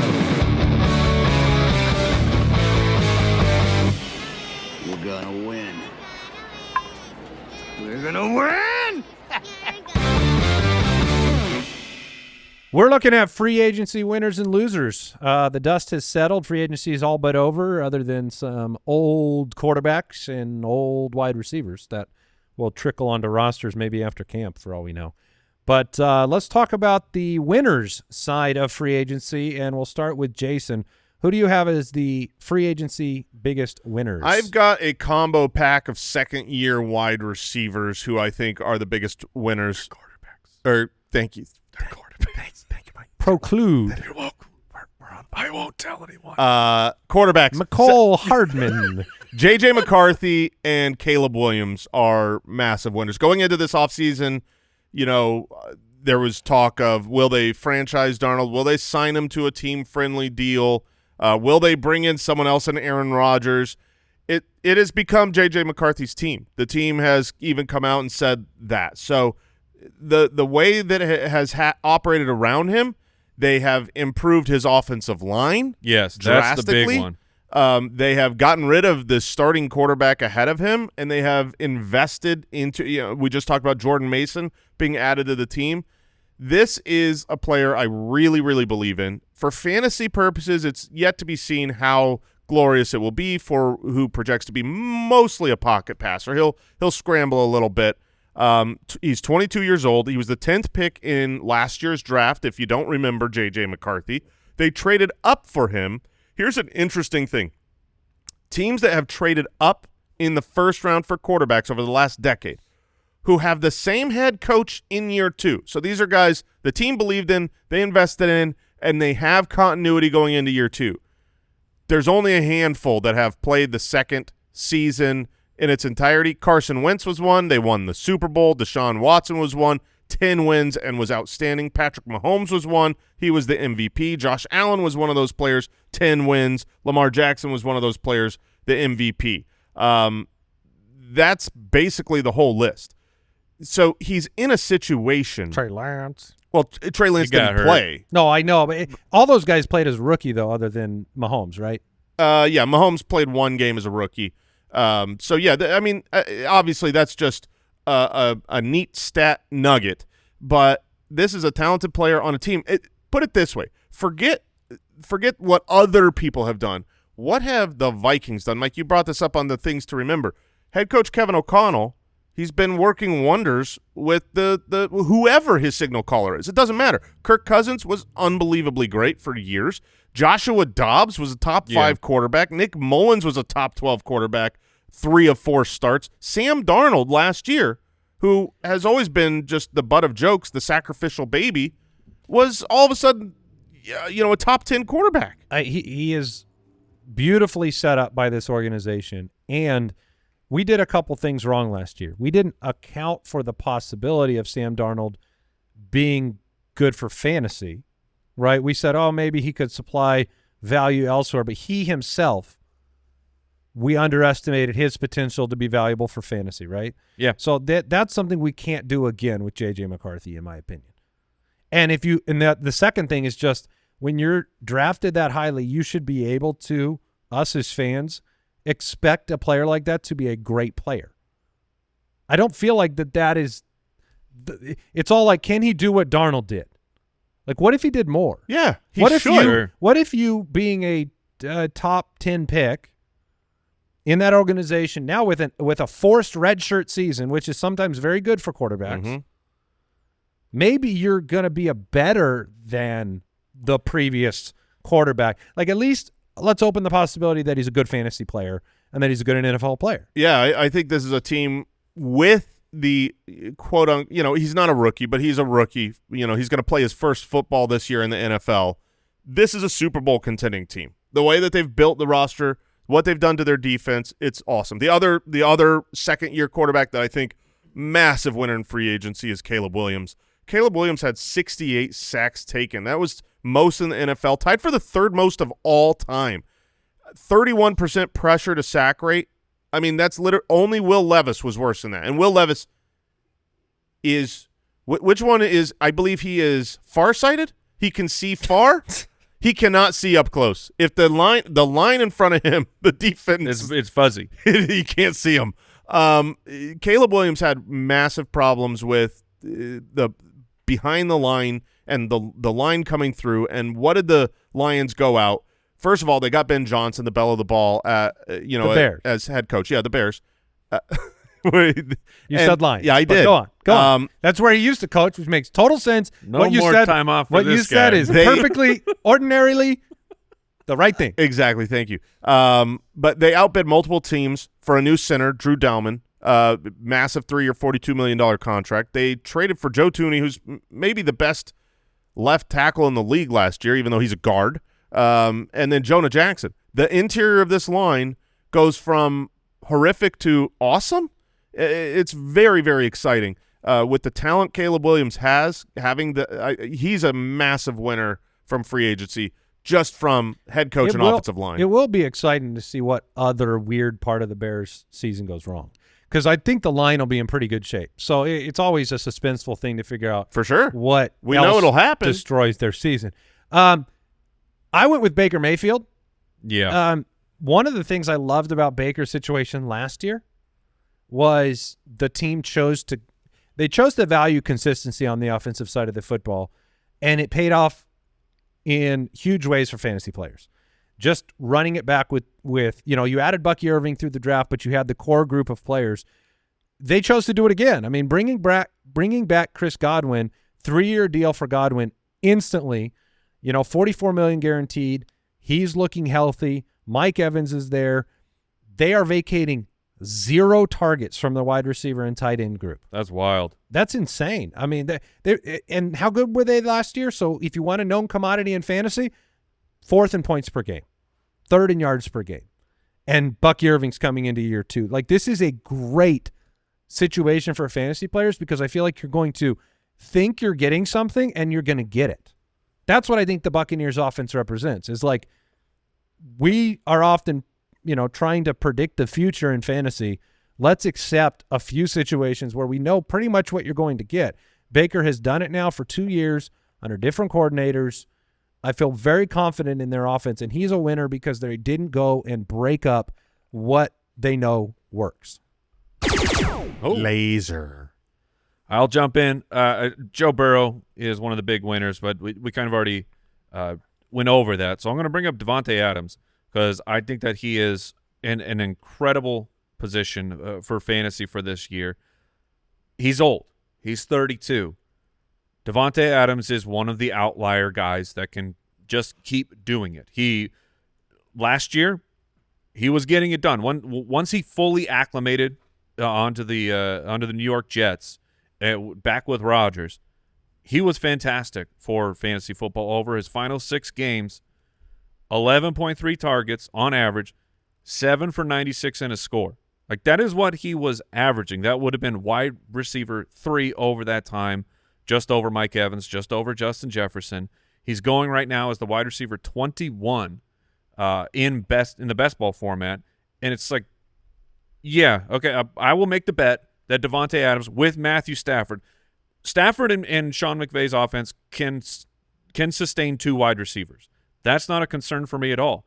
gonna win. We're gonna win! We're looking at free agency winners and losers. The dust has settled. Free agency is all but over, other than some old quarterbacks and old wide receivers that will trickle onto rosters maybe after camp for all we know. But let's talk about the winners side of free agency, and we'll start with Jason. Who do you have as the free agency biggest winners? I've got a combo pack of second-year wide receivers who I think are the biggest winners. Thank you. They're quarterbacks. Thank you, Mike. Proclude. You're welcome. We're on. I won't tell anyone. Quarterbacks. McCall Hardman. J.J. McCarthy and Caleb Williams are massive winners. Going into this offseason, there was talk of, will they franchise Darnold? Will they sign him to a team-friendly deal? Will they bring in someone else in Aaron Rodgers? It has become J.J. McCarthy's team. The team has even come out and said that. So the way that it has operated around him, they have improved his offensive line. Yes, that's the big one. They have gotten rid of the starting quarterback ahead of him, and they have invested into we just talked about Jordan Mason being added to the team. This is a player I really, really believe in. For fantasy purposes, it's yet to be seen how glorious it will be for who projects to be mostly a pocket passer. He'll scramble a little bit. He's 22 years old. He was the 10th pick in last year's draft, if you don't remember J.J. McCarthy. They traded up for him. Here's an interesting thing. Teams that have traded up in the first round for quarterbacks over the last decade who have the same head coach in year 2. So these are guys the team believed in, they invested in, and they have continuity going into year 2. There's only a handful that have played the second season in its entirety. Carson Wentz was one. They won the Super Bowl. Deshaun Watson was one. 10 wins and was outstanding. Patrick Mahomes was one. He was the MVP. Josh Allen was one of those players, 10 wins. Lamar Jackson was one of those players, the MVP. That's basically the whole list. So he's in a situation. Trey Lance. Well, Trey Lance didn't play. No, I know. But all those guys played as rookie, though, other than Mahomes, right? Yeah, Mahomes played one game as a rookie. So, yeah, obviously that's just a neat stat nugget. But this is a talented player on a team. Put it this way. Forget what other people have done. What have the Vikings done? Mike, you brought this up on the things to remember. Head coach Kevin O'Connell, he's been working wonders with the whoever his signal caller is. It doesn't matter. Kirk Cousins was unbelievably great for years. Joshua Dobbs was a top 5 quarterback. Nick Mullins was a top 12 quarterback, 3 of 4 starts. Sam Darnold last year, who has always been just the butt of jokes, the sacrificial baby, was all of a sudden, a top 10 quarterback. He is beautifully set up by this organization, and we did a couple things wrong last year. We didn't account for the possibility of Sam Darnold being good for fantasy, right? We said, maybe he could supply value elsewhere, but he himself, we underestimated his potential to be valuable for fantasy, right? Yeah. So that's something we can't do again with J.J. McCarthy, in my opinion. And the second thing is just when you're drafted that highly, you should be able to, us as fans, expect a player like that to be a great player. I don't feel like that is – it's all like, can he do what Darnold did? Like, what if he did more? Yeah, he should. What if you, being a top 10 pick in that organization, now with a forced redshirt season, which is sometimes very good for quarterbacks, maybe you're going to be a better than the previous quarterback. Like, at least – let's open the possibility that he's a good fantasy player and that he's a good NFL player. Yeah, I think this is a team with the quote-unquote, he's not a rookie, but he's a rookie. He's going to play his first football this year in the NFL. This is a Super Bowl contending team. The way that they've built the roster, what they've done to their defense, it's awesome. The other second-year quarterback that I think massive winner in free agency is Caleb Williams. Caleb Williams had 68 sacks taken. That was most in the NFL, tied for the third most of all time. 31% pressure to sack rate. I mean, that's literally only Will Levis was worse than that. And Will Levis is which one is? I believe he is farsighted. He can see far. He cannot see up close. If the line in front of him, the defense, it's fuzzy. He can't see him. Caleb Williams had massive problems with the behind the line and the line coming through. And what did the Lions go out? First of all, they got Ben Johnson, the belle of the ball, as head coach. Yeah, the Bears. You said Lions. Yeah, I did. Go on. That's where he used to coach, which makes total sense. No more time off for what this you said guy. is perfectly, ordinarily the right thing. Exactly. Thank you. But they outbid multiple teams for a new center, Drew Dalman. Massive 3-year, $42 million contract. They traded for Joe Thuney, who's maybe the best left tackle in the league last year, even though he's a guard. And then Jonah Jackson. The interior of this line goes from horrific to awesome. It's very, very exciting. With the talent Caleb Williams has, he's a massive winner from free agency, just from head coach and offensive line. It will be exciting to see what other weird part of the Bears season goes wrong, because I think the line will be in pretty good shape. So it's always a suspenseful thing to figure out for sure what we know it'll happen destroys their season. I went with Baker Mayfield. Yeah. One of the things I loved about Baker's situation last year was the team chose to value consistency on the offensive side of the football, and it paid off in huge ways for fantasy players. Just running it back with you added Bucky Irving through the draft, but you had the core group of players. They chose to do it again. I mean, bringing back Chris Godwin, 3-year deal for Godwin instantly. $44 million guaranteed. He's looking healthy. Mike Evans is there. They are vacating 0 targets from the wide receiver and tight end group. That's wild. That's insane. I mean, and how good were they last year? So if you want a known commodity in fantasy, 4th in points per game, 3rd in yards per game, and Bucky Irving's coming into year 2. Like, this is a great situation for fantasy players, because I feel like you're going to think you're getting something and you're going to get it. That's what I think the Buccaneers offense represents, is like, we are often, trying to predict the future in fantasy. Let's accept a few situations where we know pretty much what you're going to get. Baker has done it now for 2 years under different coordinators. I feel very confident in their offense, and he's a winner because they didn't go and break up what they know works. Laser. I'll jump in. Joe Burrow is one of the big winners, but we kind of already went over that. So I'm going to bring up Davante Adams because I think that he is in an incredible position for fantasy for this year. He's old. He's 32. Davante Adams is one of the outlier guys that can just keep doing it. Last year, he was getting it done. Once he fully acclimated onto the New York Jets, back with Rodgers, he was fantastic for fantasy football. Over his final 6 games, 11.3 targets on average, 7 for 96 in a score. Like, that is what he was averaging. That would have been wide receiver 3 over that time, just over Mike Evans, just over Justin Jefferson. He's going right now as the wide receiver 21 in the best ball format, and it's like, yeah, okay, I will make the bet that Davante Adams with Matthew Stafford and Sean McVay's offense can sustain 2 wide receivers. That's not a concern for me at all.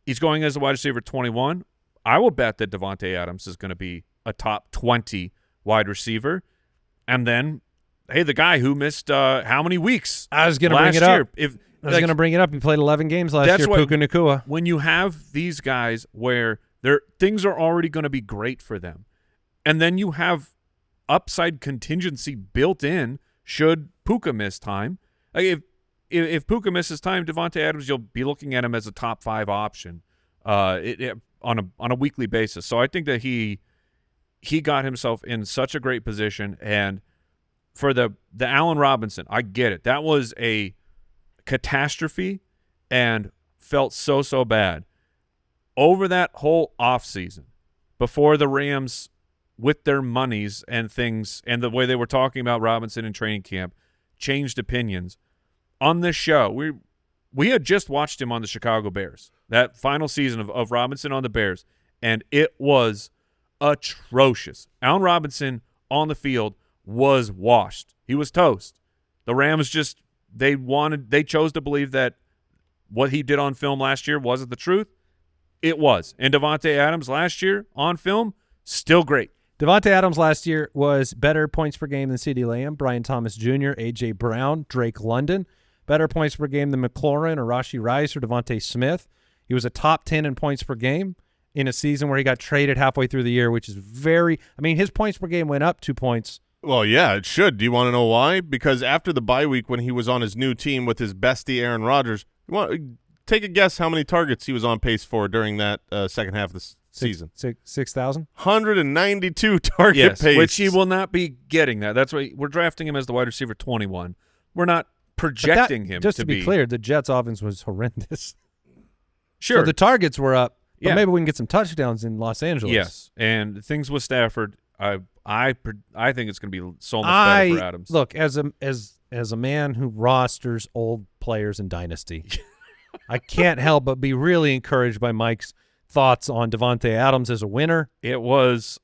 He's going as a wide receiver 21. I will bet that Davante Adams is going to be a top 20 wide receiver. And then, hey, the guy who missed how many weeks? I was going to bring it up. I was going to bring it up. He played 11 games last year, Puka Nacua. When you have these guys where things are already going to be great for them, and then you have upside contingency built in should Puka miss time. Like if Puka misses time, Davante Adams, you'll be looking at him as a top 5 option on a weekly basis. So I think that he got himself in such a great position. And for the Allen Robinson, I get it. That was a catastrophe and felt so bad. Over that whole offseason, before the Rams, with their monies and things and the way they were talking about Robinson in training camp, changed opinions. On this show, we had just watched him on the Chicago Bears, that final season of Robinson on the Bears, and it was atrocious. Allen Robinson on the field was washed. He was toast. The Rams they chose to believe that what he did on film last year wasn't the truth. It was. And Davante Adams last year on film, still great. Davante Adams last year was better points per game than CeeDee Lamb, Brian Thomas Jr., A.J. Brown, Drake London. Better points per game than McLaurin or Rashee Rice or Devontae Smith. He was a top 10 in points per game in a season where he got traded halfway through the year, which is his points per game went up 2 points. Well, yeah, it should. Do you want to know why? Because after the bye week when he was on his new team with his bestie Aaron Rodgers, take a guess how many targets he was on pace for during that second half of the season. 6,000? 192 target pace. Which he will not be getting that. That's why we're drafting him as the wide receiver 21. We're not projecting him just to be clear, the Jets' offense was horrendous. Sure. So the targets were up, but yeah. Maybe we can get some touchdowns in Los Angeles. Yes, and things with Stafford, I think it's going to be so much better for Adams. Look, as a man who rosters old players in Dynasty, I can't help but be really encouraged by Mike's thoughts on Davante Adams as a winner. It was,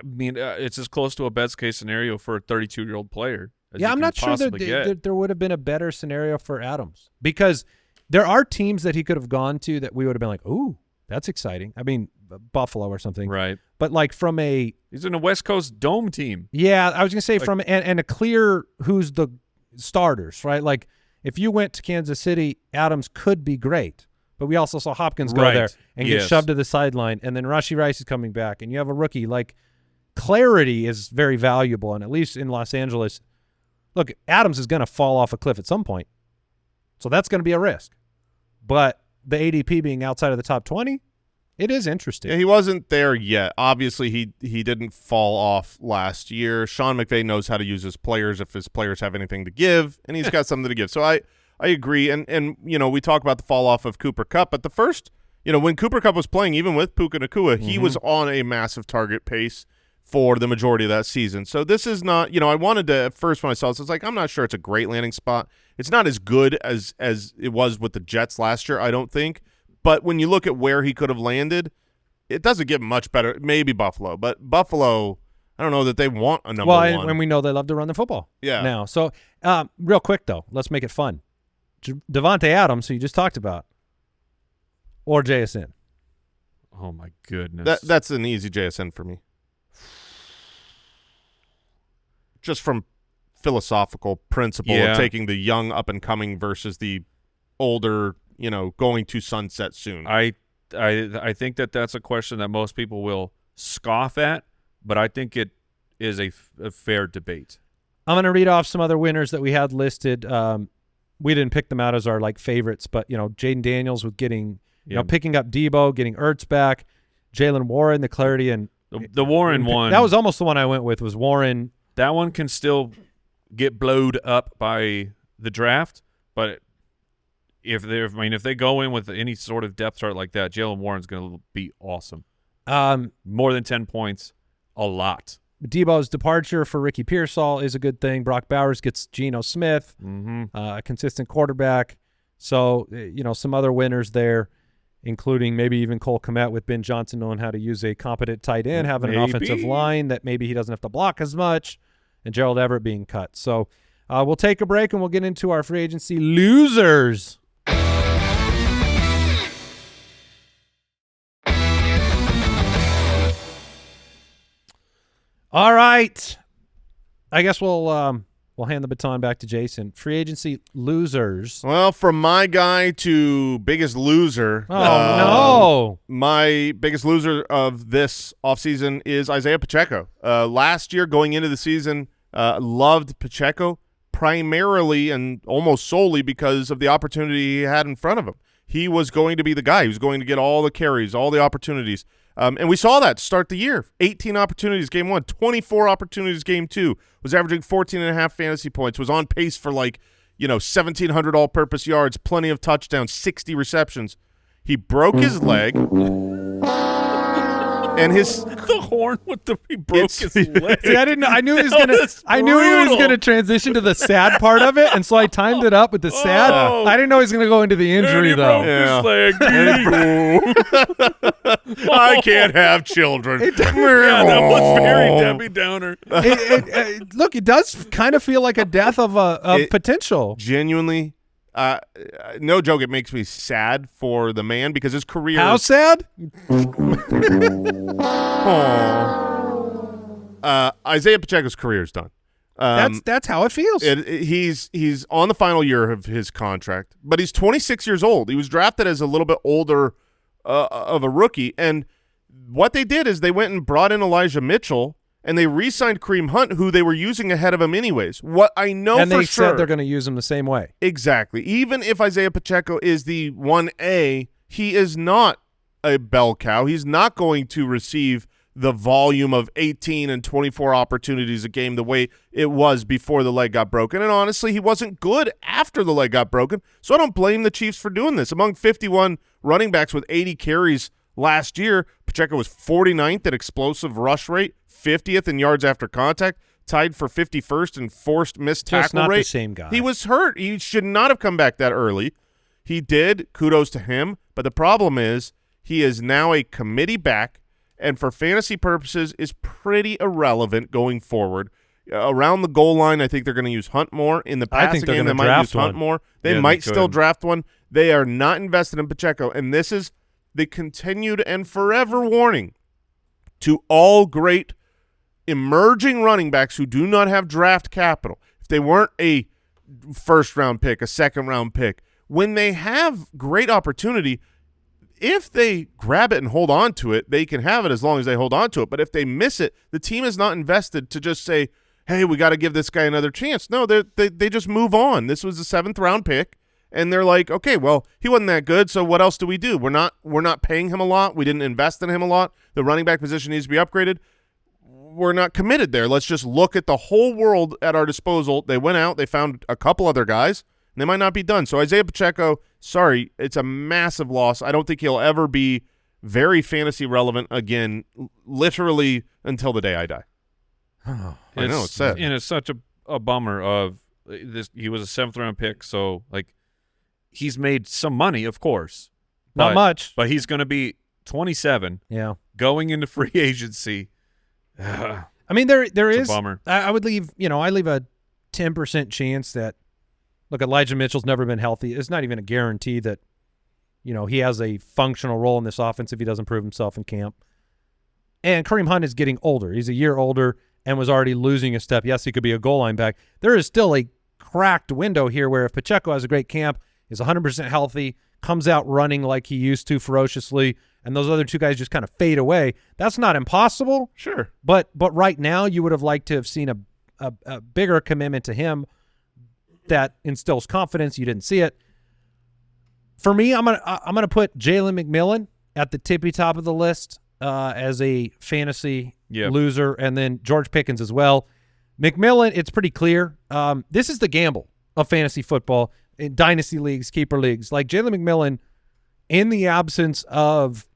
it's as close to a best case scenario for a 32-year-old player. Yeah, I'm not sure that there would have been a better scenario for Adams because there are teams that he could have gone to that we would have been like, ooh, that's exciting. I mean, Buffalo or something. Right. But like he's in a West Coast Dome team. Yeah, I was going to say and a clear who's the starters, right? Like if you went to Kansas City, Adams could be great. But we also saw Hopkins go there and get shoved to the sideline, and then Rashee Rice is coming back, and you have a rookie. Like, clarity is very valuable, and at least in Los Angeles, look, Adams is going to fall off a cliff at some point, so that's going to be a risk. But the ADP being outside of the top 20, it is interesting. Yeah, he wasn't there yet. Obviously, he didn't fall off last year. Sean McVay knows how to use his players if his players have anything to give, and he's got something to give. So I agree, and we talk about the fall off of Cooper Kupp, but the first, when Cooper Kupp was playing, even with Puka Nacua, he was on a massive target pace for the majority of that season. So this is not, I wanted to, at first when I saw this, I was like, I'm not sure it's a great landing spot. It's not as good as it was with the Jets last year, I don't think. But when you look at where he could have landed, it doesn't get much better. Maybe Buffalo, but Buffalo, I don't know that they want a number one. Well, and we know they love to run the football. Yeah. Now, so real quick though, let's make it fun. Davante Adams, who you just talked about, or JSN. Oh my goodness, that's an easy JSN for me. just from philosophical principle of taking the young up and coming versus the older, going to sunset soon. I think that's a question that most people will scoff at, but I think it is a fair debate. I'm going to read off some other winners that we had listed. We didn't pick them out as our favorites, but Jaden Daniels with getting picking up Debo, getting Ertz back, Jalen Warren, the clarity, and the Warren one. That was almost the one I went with. Was Warren? That one can still get blowed up by the draft, but if they go in with any sort of depth chart like that, Jalen Warren's going to be awesome. More than 10 points, a lot. Debo's departure for Ricky Pearsall is a good thing. Brock Bowers gets Geno Smith, a consistent quarterback. So, some other winners there, including maybe even Cole Kmet with Ben Johnson knowing how to use a competent tight end, having an offensive line that maybe he doesn't have to block as much, and Gerald Everett being cut. So we'll take a break and we'll get into our free agency losers. All right. I guess we'll hand the baton back to Jason. Free agency losers. Well, from my guy to biggest loser. Oh, no. My biggest loser of this offseason is Isiah Pacheco. Last year, going into the season, loved Pacheco primarily and almost solely because of the opportunity he had in front of him. He was going to be the guy. He was going to get all the carries, all the opportunities. And we saw that start the year. 18 opportunities game 1, 24 opportunities game 2, was averaging 14.5 fantasy points, was on pace for 1,700 all-purpose yards, plenty of touchdowns, 60 receptions. He broke his leg. And the horn he broke his leg. See, I didn't know. I knew he was gonna transition to the sad part of it, and so I timed it up with the sad. I didn't know he was gonna go into the injury though. Broke his leg. I can't have children. That was very Debbie Downer. Look, it does kind of feel like a death of potential. Genuinely. No joke, it makes me sad for the man because his career. How sad? Isiah Pacheco's career is done. That's how it feels. He's on the final year of his contract, but he's 26 years old. He was drafted as a little bit older of a rookie, and what they did is they went and brought in Elijah Mitchell. And they re-signed Kareem Hunt, who they were using ahead of him anyways. What I know and for they sure, said they're going to use him the same way. Exactly. Even if Isiah Pacheco is the 1A, he is not a bell cow. He's not going to receive the volume of 18 and 24 opportunities a game the way it was before the leg got broken. And honestly, he wasn't good after the leg got broken. So I don't blame the Chiefs for doing this. Among 51 running backs with 80 carries last year, Pacheco was 49th at explosive rush rate, 50th in yards after contact, tied for 51st in forced missed tackle rate. The same guy. He was hurt. He should not have come back that early. He did. Kudos to him. But the problem is he is now a committee back, and for fantasy purposes is pretty irrelevant going forward. Around the goal line, I think they're going to use Hunt more. In the passing game, they might use Hunt more. They might still draft one. They are not invested in Pacheco, and this is the continued and forever warning to all great emerging running backs who do not have draft capital. If they weren't a first-round pick, a second-round pick, when they have great opportunity, if they grab it and hold on to it, they can have it as long as they hold on to it. But if they miss it, the team is not invested to just say, hey, we got to give this guy another chance. No, they just move on. This was a 7th-round pick. And they're like, okay, well, he wasn't that good, so what else do we do? We're not paying him a lot. We didn't invest in him a lot. The running back position needs to be upgraded. We're not committed there. Let's just look at the whole world at our disposal. They went out. They found a couple other guys, and they might not be done. So Isiah Pacheco, sorry, it's a massive loss. I don't think he'll ever be very fantasy relevant again, literally until the day I die. Oh, I know, it's sad. And it's such a bummer of this. He was a 7th-round pick, so he's made some money, of course. Not much. But he's going to be 27. Yeah. Going into free agency. I mean, there is. A bummer. I would leave. I leave a 10% chance that. Look, Elijah Mitchell's never been healthy. It's not even a guarantee that, he has a functional role in this offense if he doesn't prove himself in camp. And Kareem Hunt is getting older. He's a year older. and was already losing a step. Yes, he could be a goal line back. There is still a cracked window here where if Pacheco has a great camp, is 100% healthy, comes out running like he used to ferociously, and those other two guys just kind of fade away, that's not impossible. Sure. But right now you would have liked to have seen a bigger commitment to him that instills confidence. You didn't see it. For me, I'm gonna put Jalen McMillan at the tippy top of the list as a fantasy loser, and then George Pickens as well. McMillan, it's pretty clear. This is the gamble of fantasy football in dynasty leagues, keeper leagues. Like Jalen McMillan, in the absence of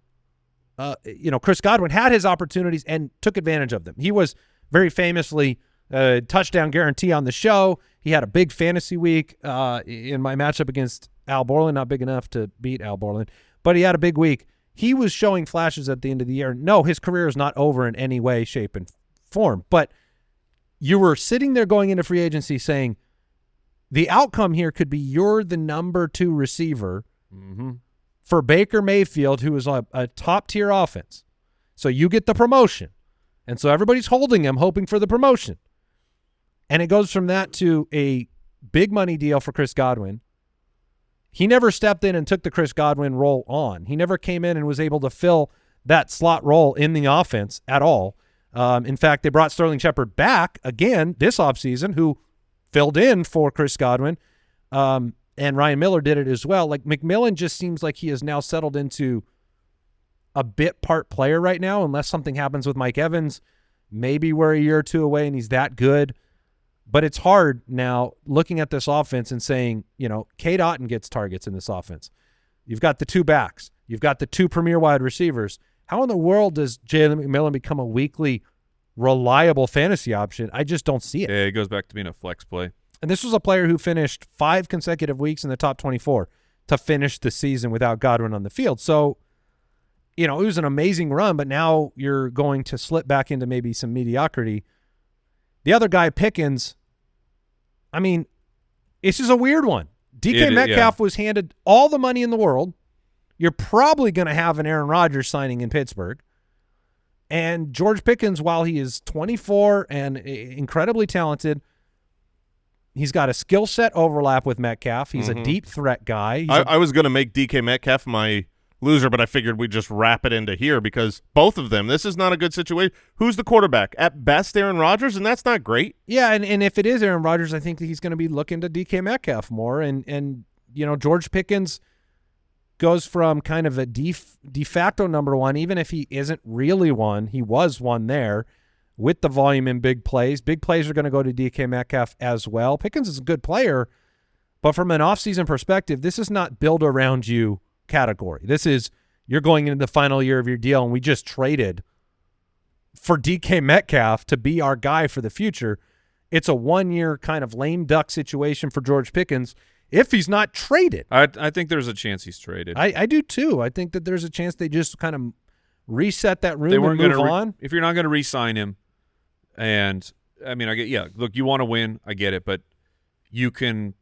Chris Godwin, had his opportunities and took advantage of them. He was very famously a touchdown guarantee on the show. He had a big fantasy week in my matchup against Al Borland, not big enough to beat Al Borland, but he had a big week. He was showing flashes at the end of the year. No, his career is not over in any way, shape, and form, but you were sitting there going into free agency saying the outcome here could be you're the number 2 receiver for Baker Mayfield, who is a top-tier offense. So you get the promotion. And so everybody's holding him, hoping for the promotion. And it goes from that to a big money deal for Chris Godwin. He never stepped in and took the Chris Godwin role on. He never came in and was able to fill that slot role in the offense at all. In fact, they brought Sterling Shepard back again this offseason, who filled in for Chris Godwin, and Ryan Miller did it as well. Like McMillan just seems like he has now settled into a bit part player right now, unless something happens with Mike Evans. Maybe we're a year or two away and he's that good. But it's hard now looking at this offense and saying, Cade Otton gets targets in this offense. You've got the 2 backs. You've got the 2 premier wide receivers. How in the world does Jalen McMillan become a weekly reliable fantasy option? I just don't see it. Yeah, it goes back to being a flex play. And this was a player who finished 5 consecutive weeks in the top 24 to finish the season without Godwin on the field. So, it was an amazing run, but now you're going to slip back into maybe some mediocrity. The other guy, Pickens, it's just a weird one. DK Metcalf was handed all the money in the world. You're probably going to have an Aaron Rodgers signing in Pittsburgh. And George Pickens, while he is 24 and incredibly talented, he's got a skill set overlap with Metcalf. He's a deep threat guy. I was going to make DK Metcalf my loser, but I figured we'd just wrap it into here because both of them, this is not a good situation. Who's the quarterback? At best, Aaron Rodgers, and that's not great. Yeah, and if it is Aaron Rodgers, I think that he's going to be looking to DK Metcalf more. And George Pickens goes from kind of a de facto number 1, even if he isn't really one. He was one there with the volume in big plays. Big plays are going to go to DK Metcalf as well. Pickens is a good player, but from an offseason perspective, this is not build around you category. This is you're going into the final year of your deal, and we just traded for DK Metcalf to be our guy for the future. It's a 1-year kind of lame duck situation for George Pickens if he's not traded. I think there's a chance he's traded. I do too. I think that there's a chance they just kind of reset that room and move on. If you're not going to re-sign him, and I get, look, you want to win, I get it, but you could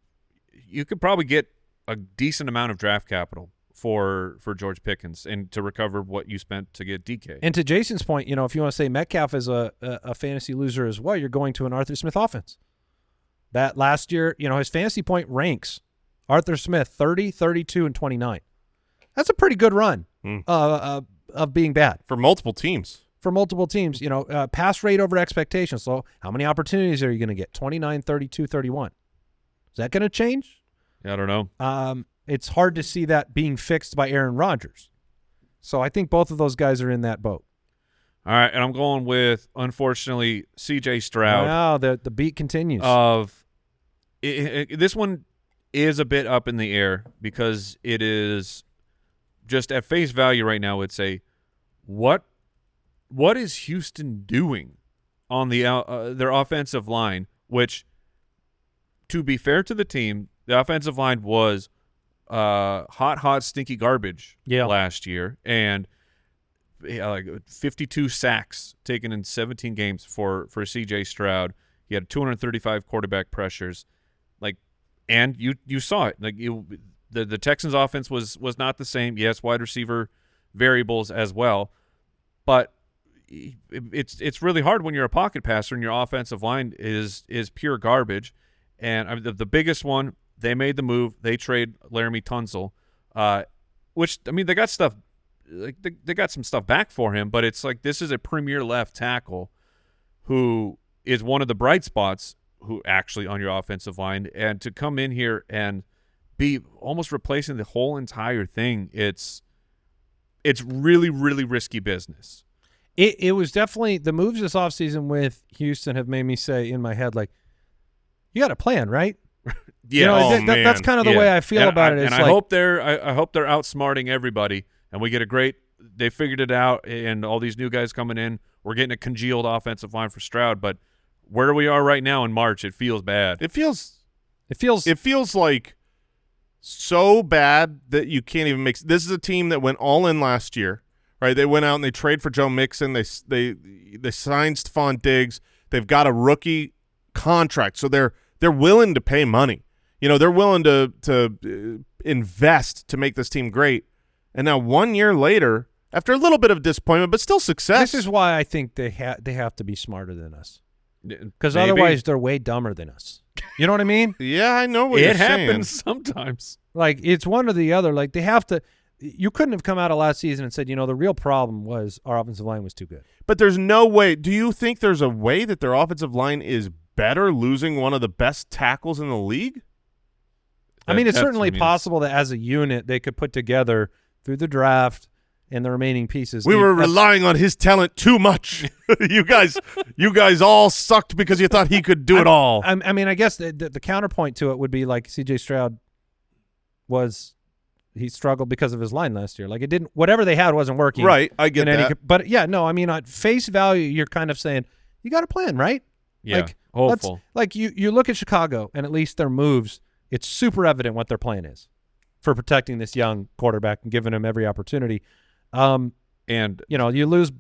probably get a decent amount of draft capital for George Pickens and to recover what you spent to get DK. And to Jason's point, if you want to say Metcalf is a fantasy loser as well, you're going to an Arthur Smith offense. That last year, his fantasy point ranks Arthur Smith 30, 32, and 29. That's a pretty good run of being bad. For multiple teams. Pass rate over expectations. So how many opportunities are you going to get? 29, 32, 31. Is that going to change? Yeah, I don't know. It's hard to see that being fixed by Aaron Rodgers. So I think both of those guys are in that boat. All right, and I'm going with, unfortunately, C.J. Stroud. Wow, the beat continues. This one is a bit up in the air because it is just at face value right now. It's what is Houston doing on their offensive line? Which, to be fair to the team, the offensive line was hot, stinky garbage last year, and like 52 sacks taken in 17 games for C.J. Stroud. He had 235 quarterback pressures, and you saw it. The Texans' offense was not the same. Yes, wide receiver variables as well, but it's really hard when you're a pocket passer and your offensive line is pure garbage. And the biggest one, they made the move. They trade Laramie Tunsil, which, I mean, they got stuff. Like they got some stuff back for him, but it's like this is a premier left tackle who is one of the bright spots who actually on your offensive line, and to come in here and be almost replacing the whole entire thing, it's really, really risky business. It was definitely the moves this offseason with Houston have made me say in my head, like, you got a plan, right? Yeah, man. That's kind of the way I feel about it. It's I hope they're outsmarting everybody, and we get a great. They figured it out, and all these new guys coming in, we're getting a congealed offensive line for Stroud. But where we are right now in March, it feels bad. It feels like so bad that you can't even make. This is a team that went all in last year, right? They went out and they trade for Joe Mixon. They signed Stephon Diggs. They've got a rookie contract, so they're willing to pay money. They're willing to invest to make this team great. And now 1 year later, after a little bit of disappointment, but still success. This is why I think they have to be smarter than us, because otherwise they're way dumber than us. You know what I mean? Yeah, I know what you're saying. It happens sometimes. Like, it's one or the other. Like, they have to – you couldn't have come out of last season and said, the real problem was our offensive line was too good. But there's no way – do you think there's a way that their offensive line is better losing one of the best tackles in the league? I mean, it's certainly possible that as a unit they could put together through the draft and the remaining pieces. We were relying on his talent too much. you guys all sucked because you thought he could do it all. I mean, I guess the counterpoint to it would be like C.J. Stroud he struggled because of his line last year. Like, it didn't – whatever they had wasn't working. Right, I get that. But, yeah, no, I mean, at face value, you're kind of saying, you got a plan, right? Yeah, like, hopeful. Like, you look at Chicago, and at least their moves, it's super evident what their plan is for protecting this young quarterback and giving him every opportunity. And you lose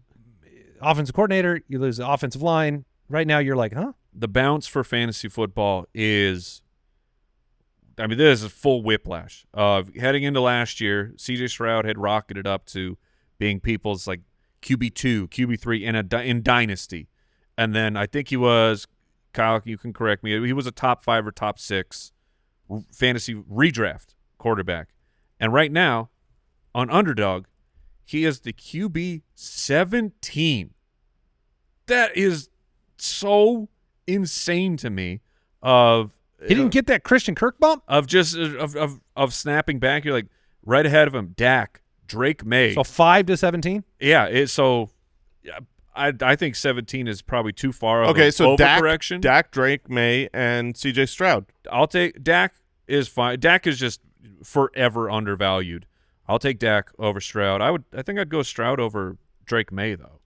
offensive coordinator, you lose the offensive line. Right now, you're like, huh? The bounce for fantasy football is, I mean, this is full whiplash. Heading into last year, C.J. Stroud had rocketed up to being people's like QB2, QB3 in dynasty, and then I think he was, Kyle, you can correct me, he was a top 5 or top 6 fantasy redraft quarterback, and right now on Underdog, he is the QB 17. That is so insane to me. He didn't get that Christian Kirk bump? Of just of snapping back. You're like right ahead of him, Dak, Drake May. So 5 to 17? Yeah. I think 17 is probably too far of so overcorrection. Dak, Drake May, and C.J. Stroud. I'll take Dak is fine. Dak is just forever undervalued. I'll take Dak over Stroud. I think I'd go Stroud over Drake May though.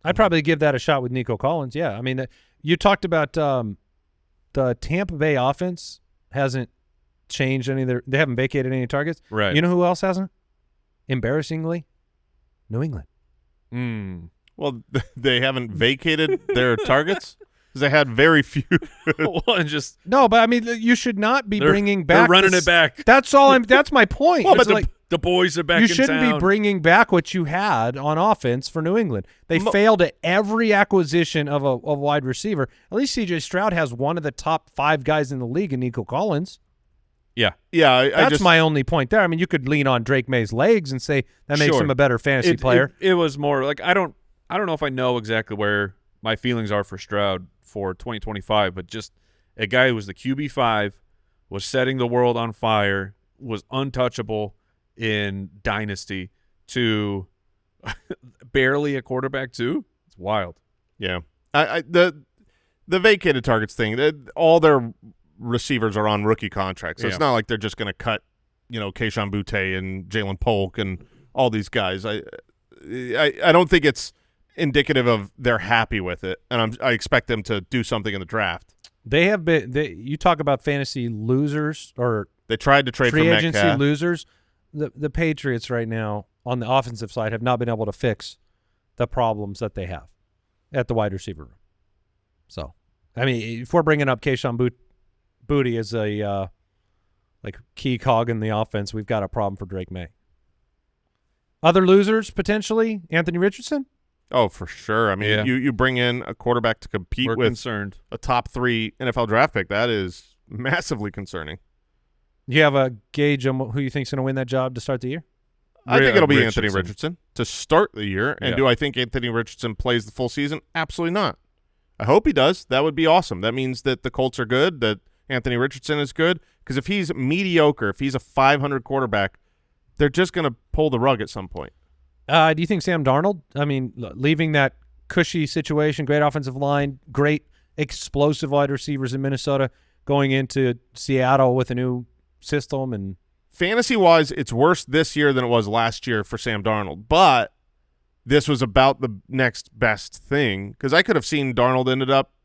I'd probably give that a shot with Nico Collins. Yeah, I mean, you talked about the Tampa Bay offense hasn't changed any of they haven't vacated any targets. Right. You know who else hasn't? Embarrassingly, New England. Well, they haven't vacated their targets because they had very few. No, but I mean, you should not be bringing back. They're running it back. That's all. That's my point. Well, but the boys are back. You shouldn't be bringing back what you had on offense for New England. They failed at every acquisition of a wide receiver. At least C.J. Stroud has one of the top 5 guys in the league in Nico Collins. Yeah. That's my only point there. I mean, you could lean on Drake May's legs and say that makes him a better fantasy player. It was more like I don't know if I know exactly where my feelings are for Stroud for 2025, but just a guy who was the QB5, was setting the world on fire, was untouchable in dynasty, to barely a quarterback too. It's wild. Yeah. The vacated targets thing, all their receivers are on rookie contracts, so it's not like they're just going to cut, Keyshawn Butte and Jalen Polk and all these guys. I don't think it's indicative of they're happy with it, and I expect them to do something in the draft. They have been. You talk about fantasy losers, or they tried to trade free for agency Metcalf. losers. The Patriots right now on the offensive side have not been able to fix the problems that they have at the wide receiver room. So, I mean, if we're bringing up Keyshawn Boutte as a key cog in the offense, we've got a problem for Drake May. Other losers potentially, Anthony Richardson. Oh, for sure. I mean, you bring in a quarterback to compete We're with concerned. a top 3 NFL draft pick. That is massively concerning. Do you have a gauge on who you think's going to win that job to start the year? I think it'll be Richardson. Anthony Richardson to start the year. And Yeah. do I think Anthony Richardson plays the full season? Absolutely not. I hope he does. That would be awesome. That means that the Colts are good, that Anthony Richardson is good. Because if he's mediocre, if he's a 500 quarterback, they're just going to pull the rug at some point. Do you think Sam Darnold, I mean, leaving that cushy situation, great offensive line, great explosive wide receivers in Minnesota, going into Seattle with a new system and Fantasy-wise, it's worse this year than it was last year for Sam Darnold, but this was about the next best thing because I could have seen Darnold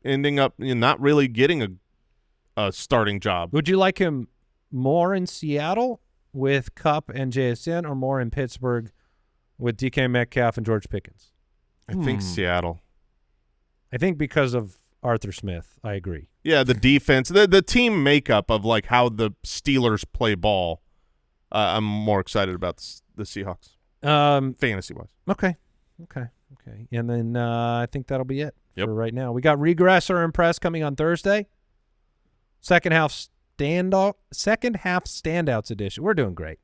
ending up not really getting a starting job. Would you like him more in Seattle with Kupp and JSN or more in Pittsburgh with DK Metcalf and George Pickens? I think Seattle. I think because of Arthur Smith, I agree. Yeah, the defense, the team makeup of like how the Steelers play ball. I'm more excited about the Seahawks, fantasy-wise. Okay. And then I think that'll be it for right now. We got Regress or Impress coming on Thursday. Second half standouts edition. We're doing great.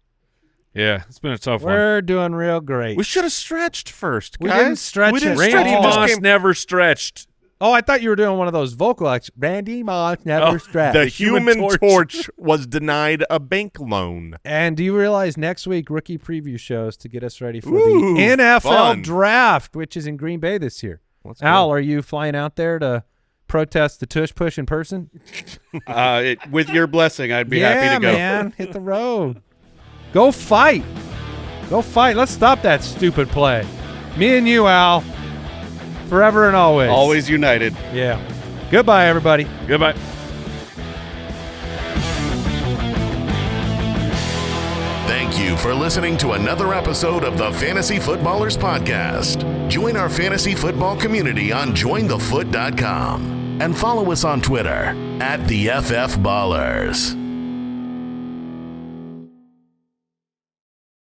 Yeah, it's been a tough one. We're doing real great. We should have stretched first, We guys. didn't stretch We didn't it. stretch Randy it. Just Moss came- never stretched. Oh, I thought you were doing one of those vocal acts. Randy Moss never stretched. The Human Torch. Torch was denied a bank loan. And do you realize next week rookie preview shows to get us ready for Ooh, the NFL fun. draft, which is in Green Bay this year. Let's Al, go. are you flying out there to protest the Tush push in person? With your blessing, I'd be happy to go. Man, hit the road. Go fight. Go fight. Let's stop that stupid play. Me and you, Al. Forever and always. Always united. Yeah. Goodbye, everybody. Goodbye. Thank you for listening to another episode of the Fantasy Footballers Podcast. Join our fantasy football community on jointhefoot.com and follow us on Twitter @TheFFBallers.